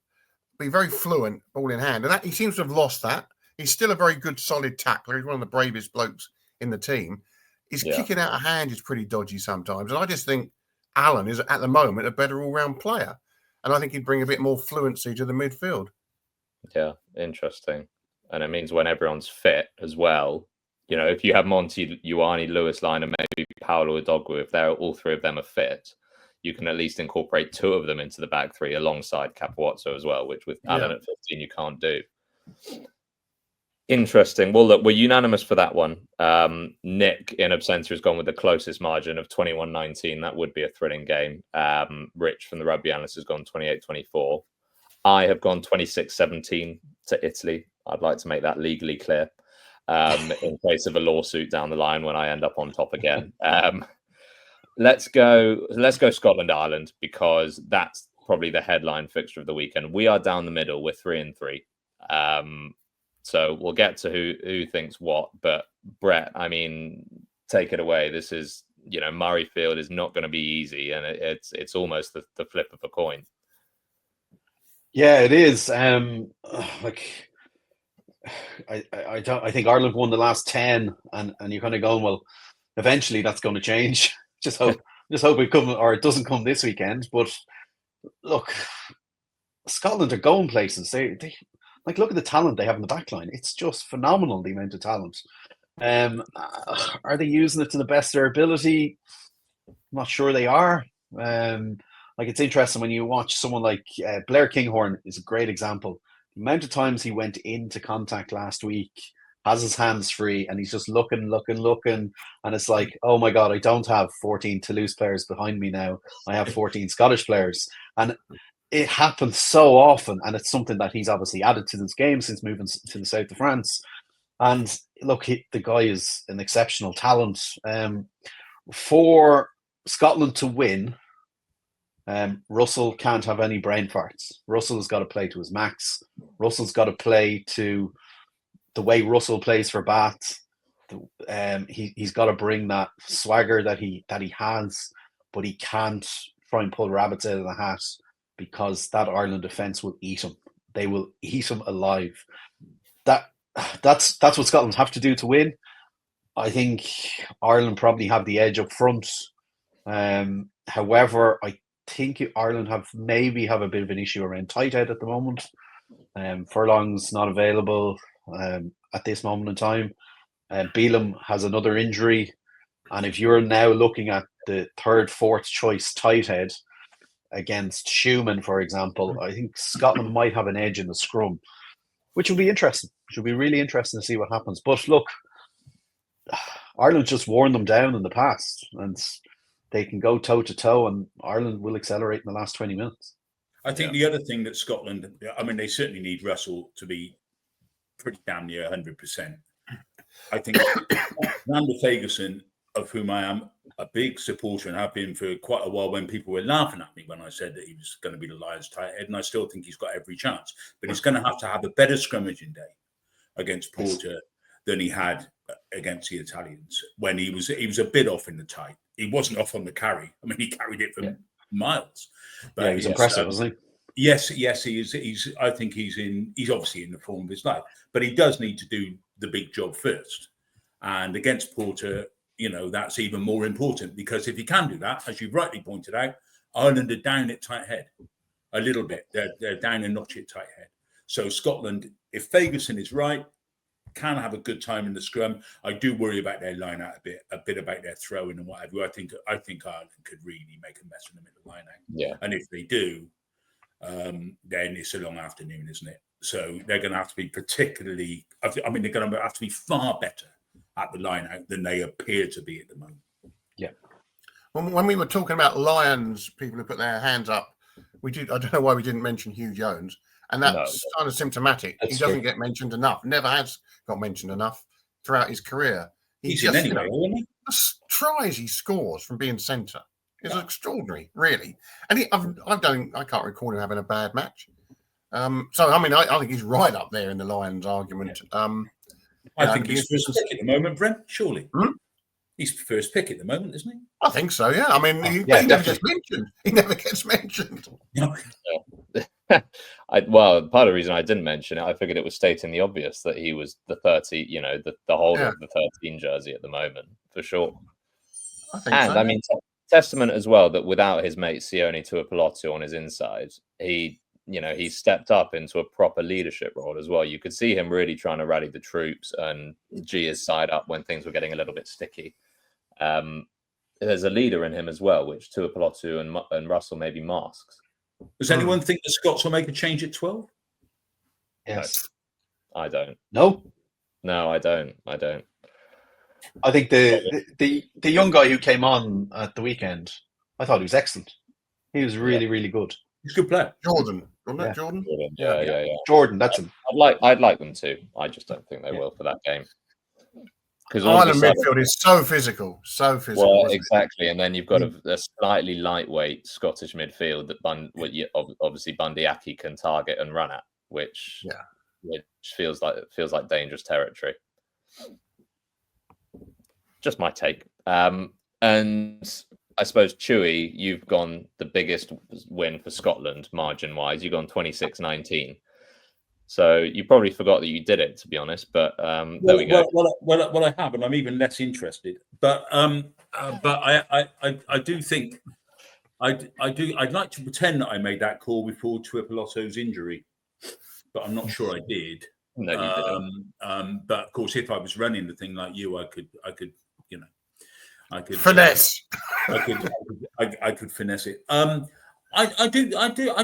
be very fluent, ball in hand. And he seems to have lost that. He's still a very good, solid tackler. He's one of the bravest blokes in the team. His kicking out of hand is pretty dodgy sometimes. And I just think Allen is, at the moment, a better all-round player. And I think he'd bring a bit more fluency to the midfield. Yeah, interesting. And it means when everyone's fit as well, if you have Monty, Ioane, Lewis Line, and maybe Paolo Udogwu, if all three of them are fit, you can at least incorporate two of them into the back three alongside Capuozzo as well, which with Allen at 15 you can't do. Interesting. Well, look, we're unanimous for that one. Nick in absentia has gone with the closest margin of 21-19. That would be a thrilling game. Rich from the Rugby Analyst has gone 28-24. I have gone 26-17 to Italy. I'd like to make that legally clear in case of a lawsuit down the line when I end up on top again. Let's go Scotland Ireland, because that's probably the headline fixture of the weekend. We are down the middle. We're 3-3. So we'll get to who thinks what. But Brett, I mean, take it away. This is Murrayfield is not going to be easy, and it's almost the flip of a coin. Yeah, it is. I think Ireland won the last 10, and you're kind of going, well, eventually that's going to change. Just hope it come, or it doesn't come this weekend. But look, Scotland are going places. They look at the talent they have in the back line. It's just phenomenal, the amount of talent. Are they using it to the best of their ability? I'm not sure they are. It's interesting when you watch someone like Blair Kinghorn is a great example. The amount of times he went into contact last week, has his hands free, and he's just looking, and it's like, oh my God, I don't have 14 Toulouse players behind me now. I have 14 Scottish players. And it happens so often, and it's something that he's obviously added to this game since moving to the south of France. And look, the guy is an exceptional talent. For Scotland to win, Russell can't have any brain farts. Russell's got to play to his max. Russell's got to play to the way Russell plays for Bath. He's got to bring that swagger that he has, but he can't try and pull rabbits out of the hat, because that Ireland defence will eat him. They will eat him alive. That's what Scotland have to do to win. I think Ireland probably have the edge up front. However, I think Ireland have a bit of an issue around tight head at the moment. Furlong's not available at this moment in time. Beelum has another injury. And if you're now looking at the third, fourth choice tight head against Schumann, for example, I think Scotland might have an edge in the scrum, which will be interesting. It will be really interesting to see what happens. But look, Ireland's just worn them down in the past, and they can go toe to toe, and Ireland will accelerate in the last 20 minutes. I think the other thing that Scotland, I mean, they certainly need Russell to be pretty damn near 100%. I think Zander Fagerson, of whom I am a big supporter and have been for quite a while, when people were laughing at me when I said that he was going to be the Lions tight head, and I still think he's got every chance. But he's going to have a better scrummaging day against Porter than he had against the Italians when he was a bit off in the tight. He wasn't off on the carry. I mean, he carried it for miles. But he was impressive, wasn't he? Yes, he is. I think he's obviously in the form of his life, but he does need to do the big job first. And against Porter, that's even more important, because if he can do that, as you've rightly pointed out, Ireland are down at tight head a little bit. They're down a notch at tight head. So Scotland, if Fagerson is right, can have a good time in the scrum. I do worry about their line out a bit about their throwing and whatever. I think Ireland could really make a mess in the middle line out. Yeah. And if they do, then it's a long afternoon, isn't it? So they're going to have to be they're going to have to be far better at the line out than they appear to be at the moment. Yeah. When we were talking about Lions, people who put their hands up, I don't know why we didn't mention Hugh Jones. And that's kind of symptomatic. He doesn't get mentioned enough. Never has got mentioned enough throughout his career. He's just, anyway, the tries he scores from being centre is extraordinary, really. And I can't recall him having a bad match. So I mean, I think he's right up there in the Lions argument. I think he's first pick at the moment, Brent. Surely, he's first pick at the moment, isn't he? I think so. Yeah. I mean, he never gets mentioned. He never gets mentioned. Well, part of the reason I didn't mention it, I figured it was stating the obvious that he was the 30, the whole of the 13 jersey at the moment, for sure. I mean, testament as well that without his mate Sione Tuipulotu on his inside, he stepped up into a proper leadership role as well. You could see him really trying to rally the troops and G his side up when things were getting a little bit sticky. There's a leader in him as well, which Tuipulotu and Russell maybe masks. Does anyone think the Scots will make a change at 12? Yes. No, I don't. No, I don't. I think the young guy who came on at the weekend, I thought he was excellent. He was really, really good. He's a good player. Jordan, wasn't it? Jordan? Yeah. Jordan, that's him. I'd like them to. I just don't think they will for that game. Because Ireland midfield is so physical. Well, exactly, and then you've got a slightly lightweight Scottish midfield that obviously Bundyaki can target and run at, which feels like dangerous territory. Just my take. And I suppose Chewy, you've gone the biggest win for Scotland margin-wise. You've gone 26-19. So you probably forgot that you did it, to be honest. But there we go. Well, I have, and I'm even less interested. But I do think I'd like to pretend that I made that call before Tuipulotu's injury, but I'm not sure I did. No, you didn't. But of course, if I was running the thing like you, I could finesse. I could finesse it. I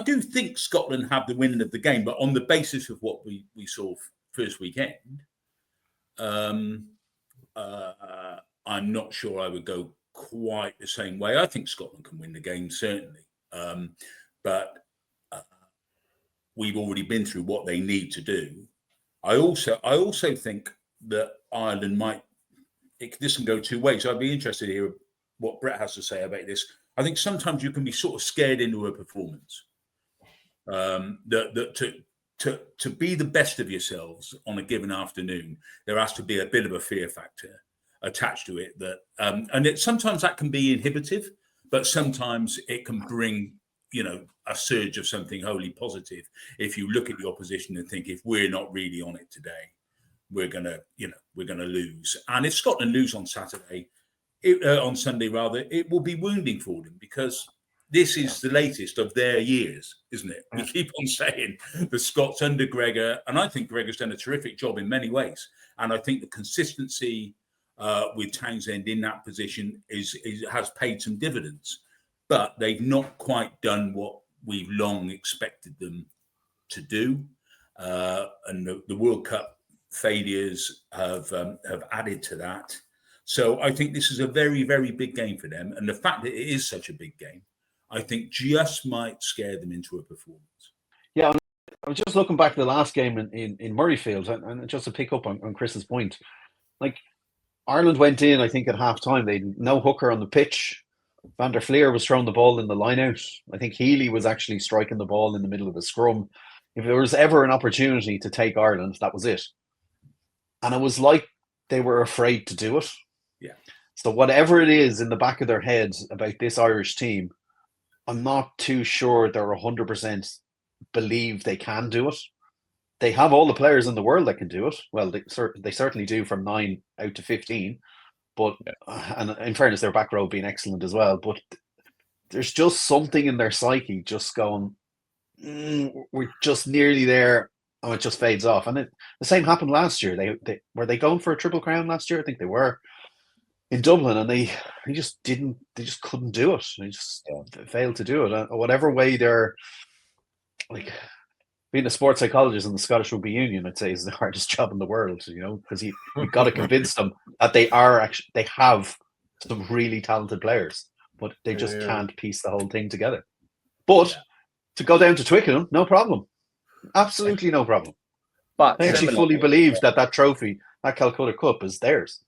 do think Scotland have the win of the game, but on the basis of what we saw first weekend, I'm not sure I would go quite the same way. I think Scotland can win the game, certainly. But we've already been through what they need to do. I also think that Ireland this can go two ways. I'd be interested to hear what Brett has to say about this. I think sometimes you can be sort of scared into a performance. To be the best of yourselves on a given afternoon, there has to be a bit of a fear factor attached to it. Sometimes that can be inhibitive, but sometimes it can bring a surge of something wholly positive. If you look at the opposition and think, if we're not really on it today, we're gonna lose. And if Scotland lose on Sunday, it will be wounding for them because this is the latest of their years, isn't it? We keep on saying the Scots under Gregor, and I think Gregor's done a terrific job in many ways. And I think the consistency with Townsend in that position has paid some dividends, but they've not quite done what we've long expected them to do. And the World Cup failures have added to that. So I think this is a very, very big game for them. And the fact that it is such a big game, I think just might scare them into a performance. Yeah, I was just looking back to the last game in Murrayfield, and just to pick up on Chris's point, like Ireland went in, I think, at half time. They had no hooker on the pitch. Van der Fleer was throwing the ball in the line out. I think Healy was actually striking the ball in the middle of the scrum. If there was ever an opportunity to take Ireland, that was it. And it was like they were afraid to do it. Yeah. So whatever it is in the back of their heads about this Irish team, I'm not too sure they're 100% believe they can do it. They have all the players in the world that can do it. Well, they certainly do from 9 out to 15. But and in fairness, their back row being excellent as well. But there's just something in their psyche just going, we're just nearly there, and it just fades off. And the same happened last year. They were they going for a Triple Crown last year? I think they were in Dublin, and they just didn't. They just couldn't do it. They just failed to do it. And whatever way they're like. Being a sports psychologist in the Scottish Rugby Union, I'd say, is the hardest job in the world, because you've got to convince them that they have some really talented players, but they just can't piece the whole thing together. But to go down to Twickenham, no problem. Absolutely no problem. But I actually fully believe that trophy, that Calcutta Cup, is theirs.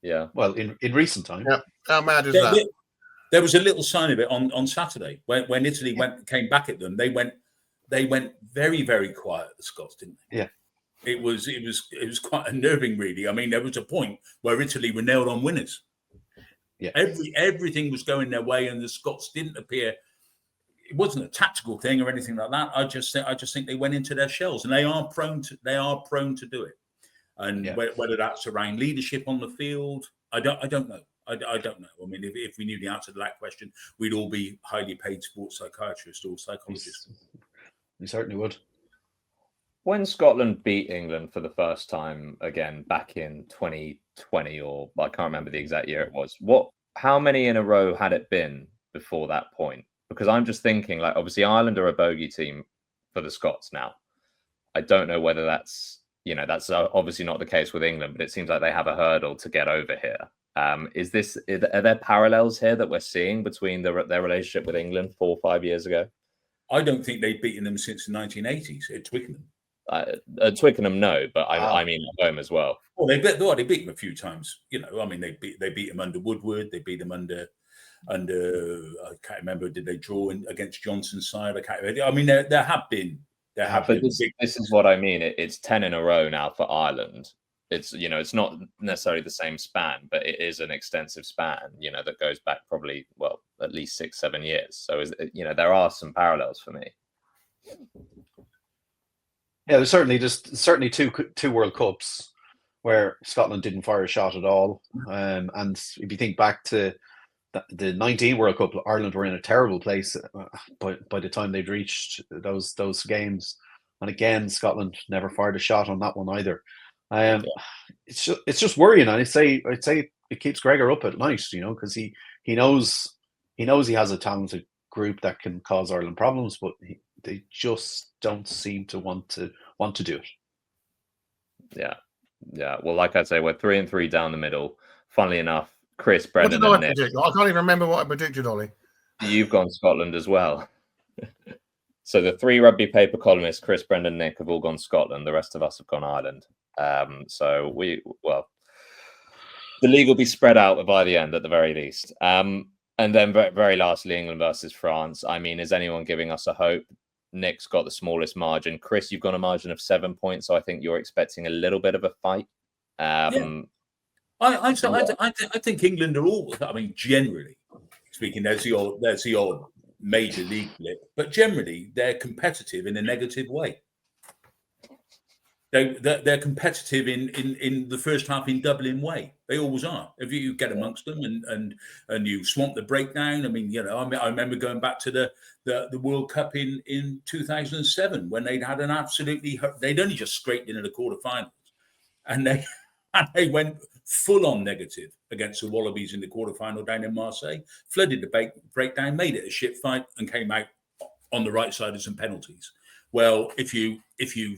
Yeah. Well, in recent time. Yeah. How mad is that? There was a little sign of it on Saturday when Italy came back at them. They went very, very quiet, the Scots, didn't they? Yeah. It was quite unnerving, really. I mean, there was a point where Italy were nailed on winners. Yeah. Everything was going their way, and the Scots didn't appear. It wasn't a tactical thing or anything like that. I just think they went into their shells, and they are prone to do it. And whether that's around leadership on the field, I don't know. I don't know. I mean, if we knew the answer to that question, we'd all be highly paid sports psychiatrists or psychologists. We certainly would. When Scotland beat England for the first time again back in 2020, or I can't remember the exact year it was, how many in a row had it been before that point? Because I'm just thinking, like, obviously Ireland are a bogey team for the Scots now. I don't know whether that's obviously not the case with England, but it seems like they have a hurdle to get over here. Are there parallels here that we're seeing between their relationship with England 4 or 5 years ago? I don't think they've beaten them since the 1980s at Twickenham. At Twickenham, no, but I mean at home as well. Well, they beat them a few times. I mean, they beat them under Woodward. They beat them under. I can't remember. Did they draw against Johnson's side? I can't remember. I mean, there have been. But this is what I mean. It's 10 in a row now for Ireland. It's it's not necessarily the same span, but it is an extensive span. That goes back probably at least 6-7 years. So there are some parallels for me. Yeah, there's certainly two World Cups where Scotland didn't fire a shot at all. And if you think back to the 19 World Cup, Ireland were in a terrible place by the time they'd reached those games. And again, Scotland never fired a shot on that one either. It's just worrying. I'd say it keeps Gregor up at night, because he knows he has a talented group that can cause Ireland problems, but they just don't seem to want to do it. Yeah. Well, like I say, we're 3-3 down the middle. Funnily enough, Chris, Brendan, what and did Nick. I can't even remember what I predicted, Ollie. You've gone Scotland as well. So the 3 rugby paper columnists, Chris, Brendan, Nick, have all gone Scotland. The rest of us have gone Ireland. So the league will be spread out by the end at the very least. And then very lastly, England versus France. I mean, is anyone giving us a hope? Nick's got the smallest margin. Chris, you've got a margin of 7 points, so I think you're expecting a little bit of a fight. I think England are all. I mean, generally speaking, there's the odd major league blip, but generally they're competitive in a negative way. They're competitive in the first half in Dublin way. They always are. If you get amongst them and you swamp the breakdown. I mean, I remember going back to the World Cup in 2007 when they'd had they'd only just scraped into the quarterfinals, and they went full on negative against the Wallabies in the quarterfinal down in Marseille, flooded the breakdown, made it a shit fight, and came out on the right side of some penalties. Well, if you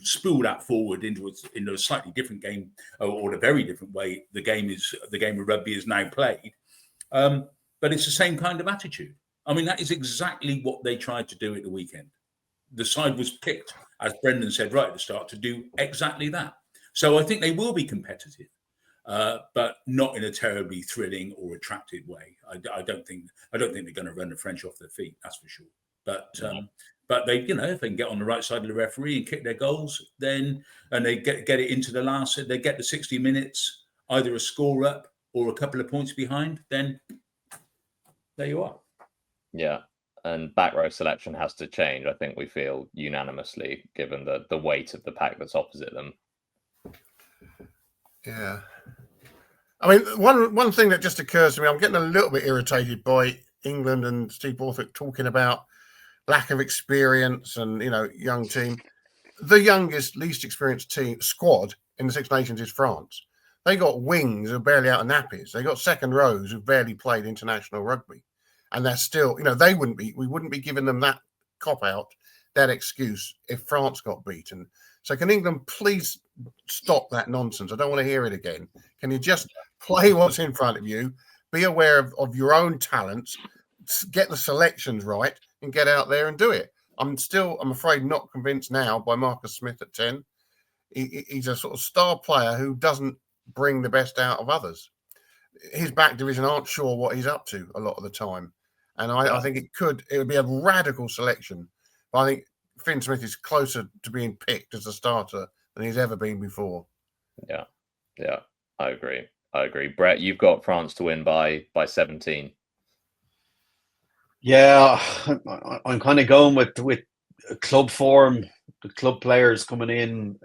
spool that forward into a slightly different game, or a very different way, the game of rugby is now played. But it's the same kind of attitude. I mean, that is exactly what they tried to do at the weekend. The side was picked, as Brendan said right at the start, to do exactly that. So I think they will be competitive, but not in a terribly thrilling or attractive way. I don't think they're going to run the French off their feet. That's for sure. But they, if they can get on the right side of the referee and kick their goals, then and they get it into the last, they get the 60 minutes, either a score up or a couple of points behind, then there you are. Yeah. And back row selection has to change, I think we feel unanimously, given the weight of the pack that's opposite them. Yeah. I mean, one thing that just occurs to me, I'm getting a little bit irritated by England and Steve Borthwick talking about lack of experience and, young team. The youngest, least experienced squad in the Six Nations is France. They got wings who are barely out of nappies. They got second rows who've barely played international rugby. And they're still, we wouldn't be giving them that cop-out, that excuse if France got beaten. So can England please stop that nonsense? I don't want to hear it again. Can you just play what's in front of you, be aware of your own talents, get the selections right, and get out there and do it? I'm afraid, not convinced now by Marcus Smith at 10. He's a sort of star player who doesn't bring the best out of others. His back division aren't sure what he's up to a lot of the time. And I think it would be a radical selection. But I think Finn Smith is closer to being picked as a starter than he's ever been before. Yeah, I agree. Brett, you've got France to win by 17. Yeah, I'm kind of going with club form, the club players coming in.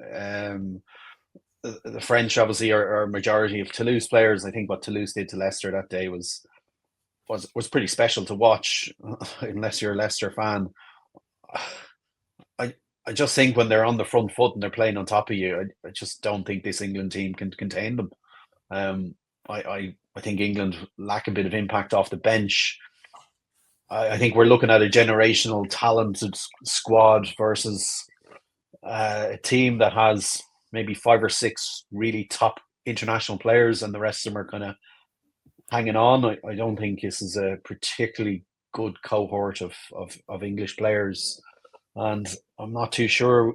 The French obviously are a majority of Toulouse players. I think what Toulouse did to Leicester that day was pretty special to watch, unless you're a Leicester fan. I just think when they're on the front foot and they're playing on top of you, I just don't think this England team can contain them. I think England lack a bit of impact off the bench. I think we're looking at a generational talented squad versus a team that has maybe 5 or 6 really top international players, and the rest of them are kind of hanging on. I don't think this is a particularly good cohort of English players, and I'm not too sure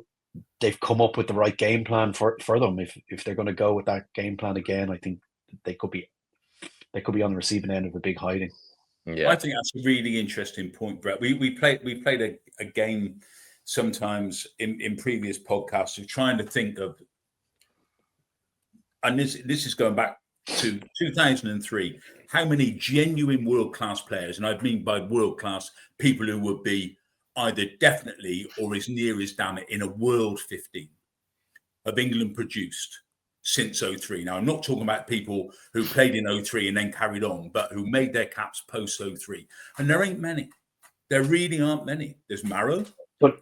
they've come up with the right game plan for them. If they're going to go with that game plan again, I think they could be on the receiving end of a big hiding. Yeah, I think that's a really interesting point, Brett. We played a game sometimes in previous podcasts of trying to think of, and this is going back to 2003, how many genuine world-class players, and I mean by world-class, people who would be either definitely or as near as damn it in a world 15 of England produced since 03. Now, I'm not talking about people who played in 03 and then carried on, but who made their caps post 03. And there ain't many. There really aren't many. There's Marrow, but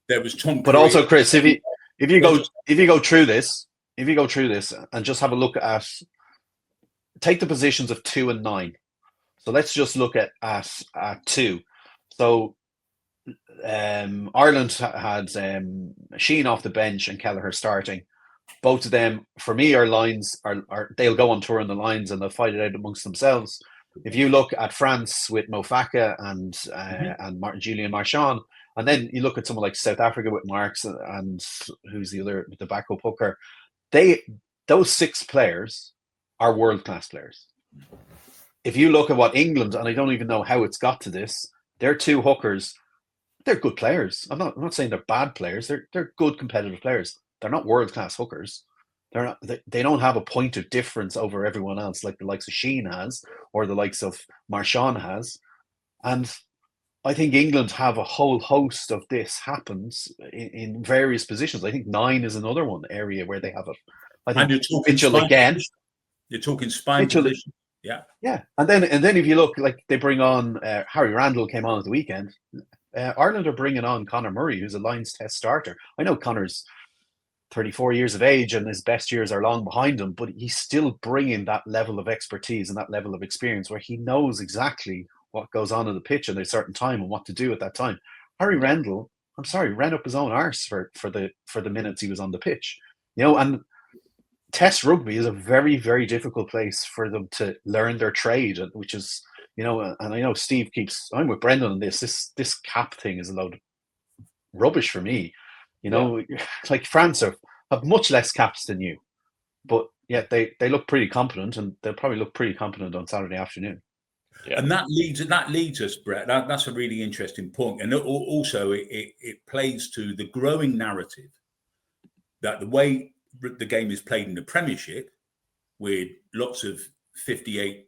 there was Tom. But also, Chris, if you go through this and just have a look at, take the positions of 2 and 9. So let's just look at 2. So Ireland had Sheen off the bench and Gallagher starting. Both of them, for me, are lines. They'll go on tour in the lines and they'll fight it out amongst themselves. If you look at France with Mofaka and Julian Marchand, and then you look at someone like South Africa with Marks and who's the other, the backup hooker, those 6 players are world-class players. If you look at what England, and I don't even know how it's got to this, their 2 hookers, they're good players. I'm not saying they're bad players. They're good competitive players. They're not world-class hookers. They don't have a point of difference over everyone else like the likes of Sheen has or the likes of Marchand has. And I think England have a whole host of this happens in various positions. I think 9 is another one area where they have it. I think Mitchell again. You're talking spine position. Yeah. Yeah. And then if you look, like they bring on Harry Randall came on at the weekend. Ireland are bringing on Conor Murray, who's a Lions Test starter. I know Conor's 34 years of age and his best years are long behind him, but he's still bringing that level of expertise and that level of experience where he knows exactly what goes on the pitch at a certain time and what to do at that time. Harry Randall, I'm sorry, ran up his own arse for the minutes he was on the pitch. And Test rugby is a very, very difficult place for them to learn their trade, which is, and I know Steve I'm with Brendan on this. This cap thing is a load of rubbish for me. Like France have much less caps than you, but yet they look pretty competent, and they'll probably look pretty competent on Saturday afternoon. Yeah. And that leads us, Brett. That's a really interesting point, and also it plays to the growing narrative that the way the game is played in the Premiership, with lots of 58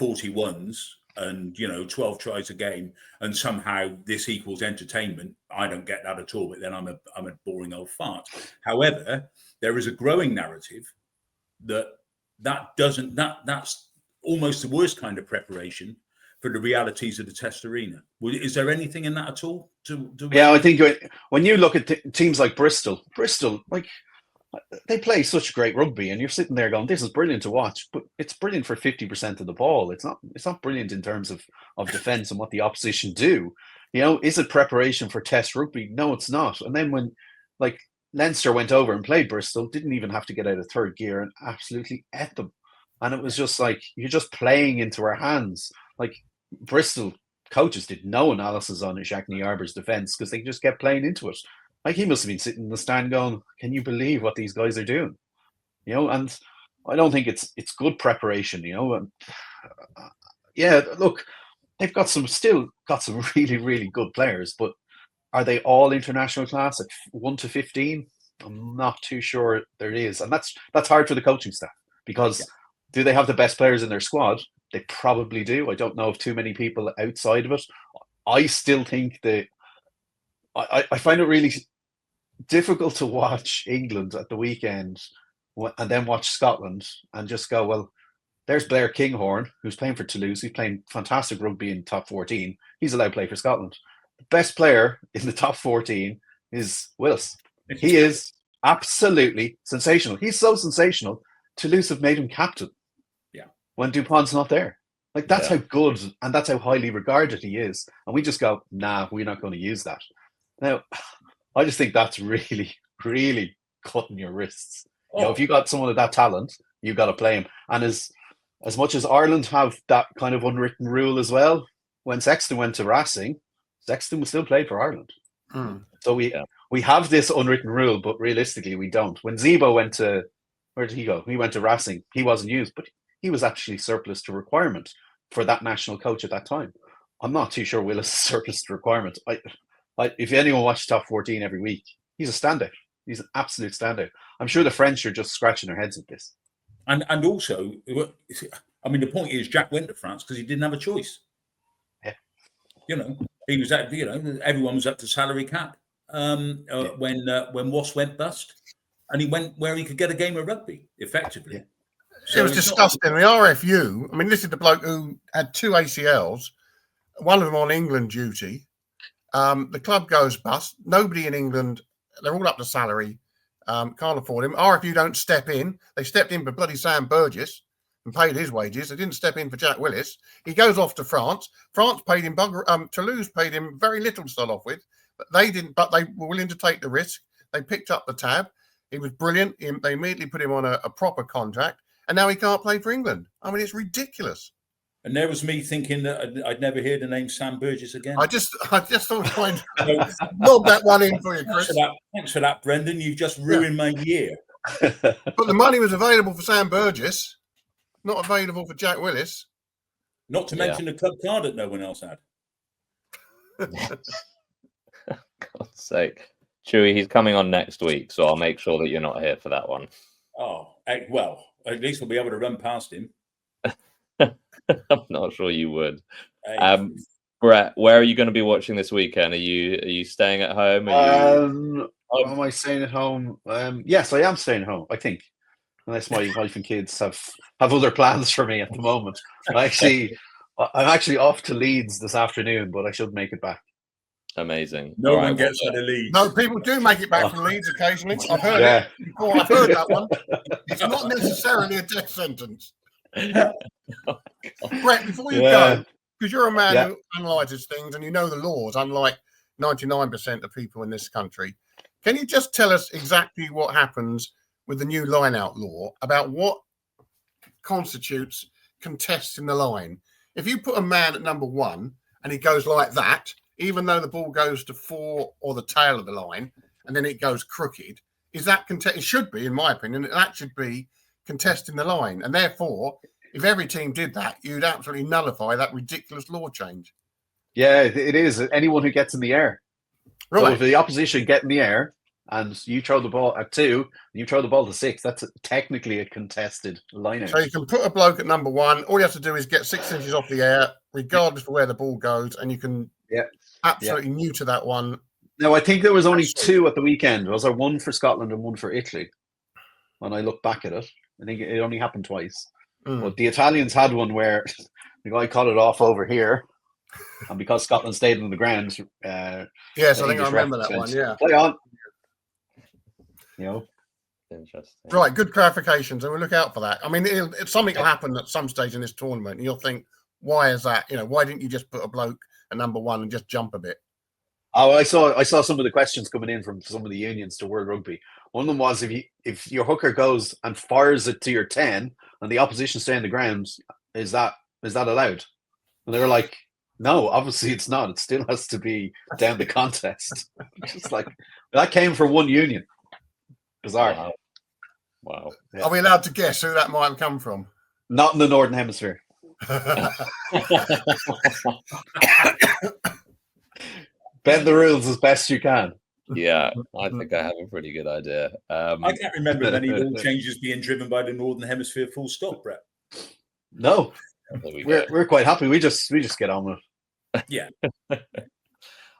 41s and 12 tries a game, and somehow this equals entertainment. I don't get that at all, but then I'm a boring old fart. However, there is a growing narrative that's almost the worst kind of preparation for the realities of the Test arena. Is there anything in that at all? I think when you look at teams like Bristol, like, they play such great rugby, and you're sitting there going, "This is brilliant to watch," but it's brilliant for 50% of the ball. It's not brilliant in terms of defence and what the opposition do. Is it preparation for Test rugby? No, it's not. And then when, like, Leinster went over and played Bristol, didn't even have to get out of third gear and absolutely ate them. And it was just like, you're just playing into our hands. Like, Bristol coaches did no analysis on Jacques Arber's defence because they just kept playing into it. Like, he must have been sitting in the stand going, "Can you believe what these guys are doing?" And I don't think it's good preparation. And, look, they've still got some really, really good players, but are they all international class at 1 to 15? I'm not too sure there is, and that's hard for the coaching staff, because do they have the best players in their squad? They probably do. I don't know of too many people outside of it. I still think that I find it really difficult to watch England at the weekend and then watch Scotland and just go, well, there's Blair Kinghorn, who's playing for Toulouse. He's playing fantastic rugby in top 14. He's allowed to play for Scotland. The best player in the top 14 is Willis. He is absolutely sensational. He's so sensational, Toulouse have made him captain when Dupont's not there. Like, that's how good and that's how highly regarded he is. And we just go, nah, we're not going to use that. Now, I just think that's really, really cutting your wrists. If you got someone of that talent, you've got to play him. And as much as Ireland have that kind of unwritten rule as well, when Sexton went to Racing, Sexton was still played for Ireland. So we have this unwritten rule, but realistically we don't. When Zebo went to, where did he go? He went to Racing. He wasn't used, but he was actually surplus to requirement for that national coach at that time. I'm not too sure Willis is surplus to requirement. If anyone watches Top 14 every week, he's a standout. He's an absolute standout. I'm sure the French are just scratching their heads at this. And also, I mean, the point is, Jack went to France because he didn't have a choice. Yeah. He was at, everyone was up to salary cap when Wasp went bust, and he went where he could get a game of rugby effectively. Yeah. So it was disgusting. The RFU, I mean, this is the bloke who had 2 ACLs, one of them on England duty. The club goes bust. Nobody in England, they're all up to salary, can't afford him. RFU don't step in. They stepped in for bloody Sam Burgess and paid his wages. They didn't step in for Jack Willis. He goes off to France. France paid him, Toulouse paid him very little to start off with, but they didn't, but they were willing to take the risk. They picked up the tab. He was brilliant. They immediately put him on a proper contract, and now he can't play for England. I mean, it's ridiculous. And there was me thinking that I'd never hear the name Sam Burgess again. I just thought I'd lob that one in for you, Chris. Thanks for that, Brendan. You've just ruined my year. But the money was available for Sam Burgess, not available for Jack Willis. Not to mention the club card that no one else had. God's sake. Chewy, he's coming on next week, so I'll make sure that you're not here for that one. Oh, well, at least we'll be able to run past him. I'm not sure you would. Brett, where are you going to be watching this weekend? Are you staying at home? Am I staying at home? Yes, I am staying at home, I think. unless my wife and kids have other plans for me at the moment. I'm actually off to Leeds this afternoon, but I should make it back. Amazing. No one gets out of Leeds. No, people do make it back from Leeds occasionally. I've heard it before. I've heard that one. It's not necessarily a death sentence. Brett, before you go, because you're a man who analyses things and you know the laws, unlike 99% of people in this country, can you just tell us exactly what happens with the new line-out law about what constitutes contesting the line? If you put a man at number 1 and he goes like that, even though the ball goes to 4 or the tail of the line, and then it goes crooked, is that it should be, in my opinion, that should be contesting the line. And therefore, if every team did that, you'd absolutely nullify that ridiculous law change. Yeah, it is. Anyone who gets in the air. Right. So if the opposition get in the air and you throw the ball at 2, and you throw the ball to 6, that's technically a contested line out. So you can put a bloke at number 1. All you have to do is get 6 inches off the air, regardless of where the ball goes, and you can absolutely neuter that one. No, I think there was only 2 at the weekend. Was there one for Scotland and one for Italy? When I look back at it, I think it only happened twice. But the Italians had one where the guy cut it off over here, and because Scotland stayed on the ground, yes, I think I remember that one. Yeah, play on. You know, interesting. Right, good clarifications, and we'll look out for that. I mean, something will happen at some stage in this tournament, and you'll think, why is that? You know, why didn't you just put a bloke at number 1 and just jump a bit? Oh, I saw some of the questions coming in from some of the unions to World Rugby. One of them was if your hooker goes and fires it to your 10 and the opposition stay on the ground, is that allowed? And they were like, no, obviously it's not. It still has to be down the contest. Just like that came from one union. Bizarre. Wow. Yeah. Are we allowed to guess who that might have come from? Not in the Northern Hemisphere. Bend the rules as best you can. Yeah, I think I have a pretty good idea. I can't remember many rule changes being driven by the Northern Hemisphere. Full stop, Brett. No, we're quite happy. We just get on with it. Yeah.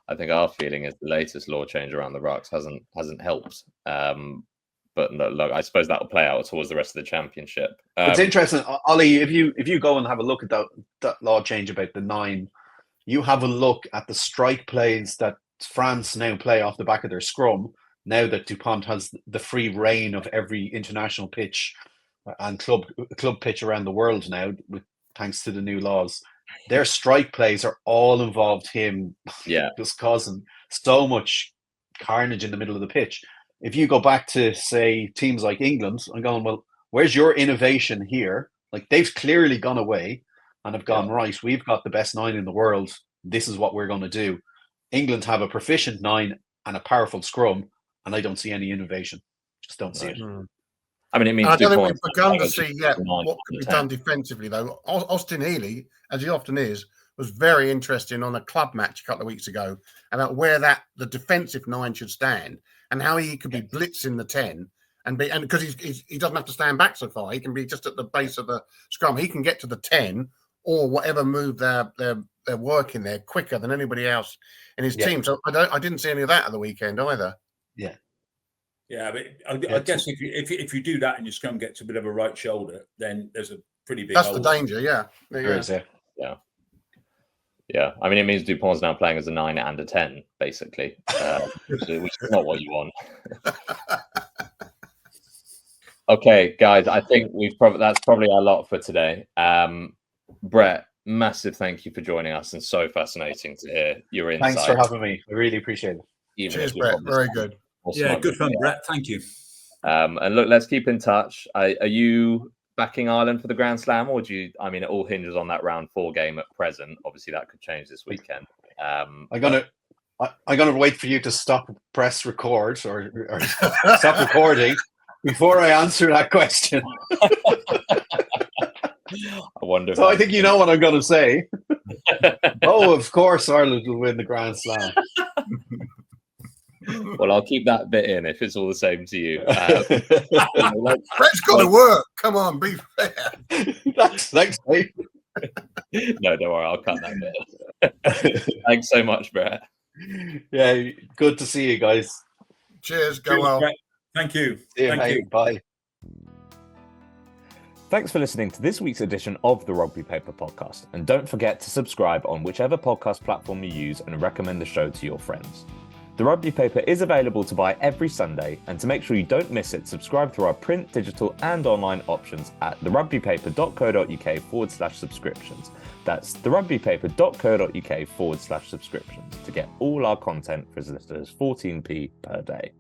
I think our feeling is the latest law change around the rucks hasn't helped. But no, look, I suppose that will play out towards the rest of the championship. It's interesting, Ollie. If you go and have a look at that law change about the 9, you have a look at the strike plays that France now play off the back of their scrum. Now that Dupont has the free reign of every international pitch and club pitch around the world now, thanks to the new laws, their strike plays are all involved him. Just causing so much carnage in the middle of the pitch. If you go back to, say, teams like England, I'm going, well, where's your innovation here? Like, they've clearly gone away and have gone, right, we've got the best 9 in the world. This is what we're going to do. England have a proficient 9 and a powerful scrum, and I don't see any innovation. Just don't see it. I mean, it means I don't think we've begun to see yet what can be done defensively, though. Austin Healy, as he often is, was very interesting on a club match a couple of weeks ago about where the defensive 9 should stand and how he could be blitzing the 10 and because he doesn't have to stand back so far, he can be just at the base of the scrum. He can get to the 10 or whatever move they're working there quicker than anybody else in his team. So I didn't see any of that at the weekend either. Yeah. Yeah, but I guess if you do that and your scrum gets a bit of a right shoulder, then there's a pretty big. That's the danger. Yeah. Yeah. I mean, it means Dupont's now playing as a 9 and a 10, basically, which is not what you want. Okay, guys, I think that's probably our lot for today. Brett, massive thank you for joining us, and so fascinating to hear your insights. Thanks for having me. I really appreciate it. Cheers, Brett. Very good. Yeah, good fun, Brett. Thank you. And look, let's keep in touch. Are you backing Ireland for the Grand Slam, or it all hinges on that round 4 game at present. Obviously, that could change this weekend. I'm gonna wait for you to press record or stop recording before I answer that question. I wonder. So I think you know what I'm going to say. Oh, of course, Ireland will win the Grand Slam. Well, I'll keep that bit in if it's all the same to you. Brett's got to work. Come on, be fair. Thanks, mate. No, don't worry. I'll cut that bit. Thanks so much, Brett. Yeah, good to see you guys. Cheers. Go well. Thank you. See you, mate. Bye. Thanks for listening to this week's edition of the Rugby Paper podcast, and don't forget to subscribe on whichever podcast platform you use and recommend the show to your friends. The Rugby Paper is available to buy every Sunday, and to make sure you don't miss it, subscribe through our print, digital and online options at therugbypaper.co.uk/subscriptions. That's therugbypaper.co.uk/subscriptions to get all our content for as little as 14p per day.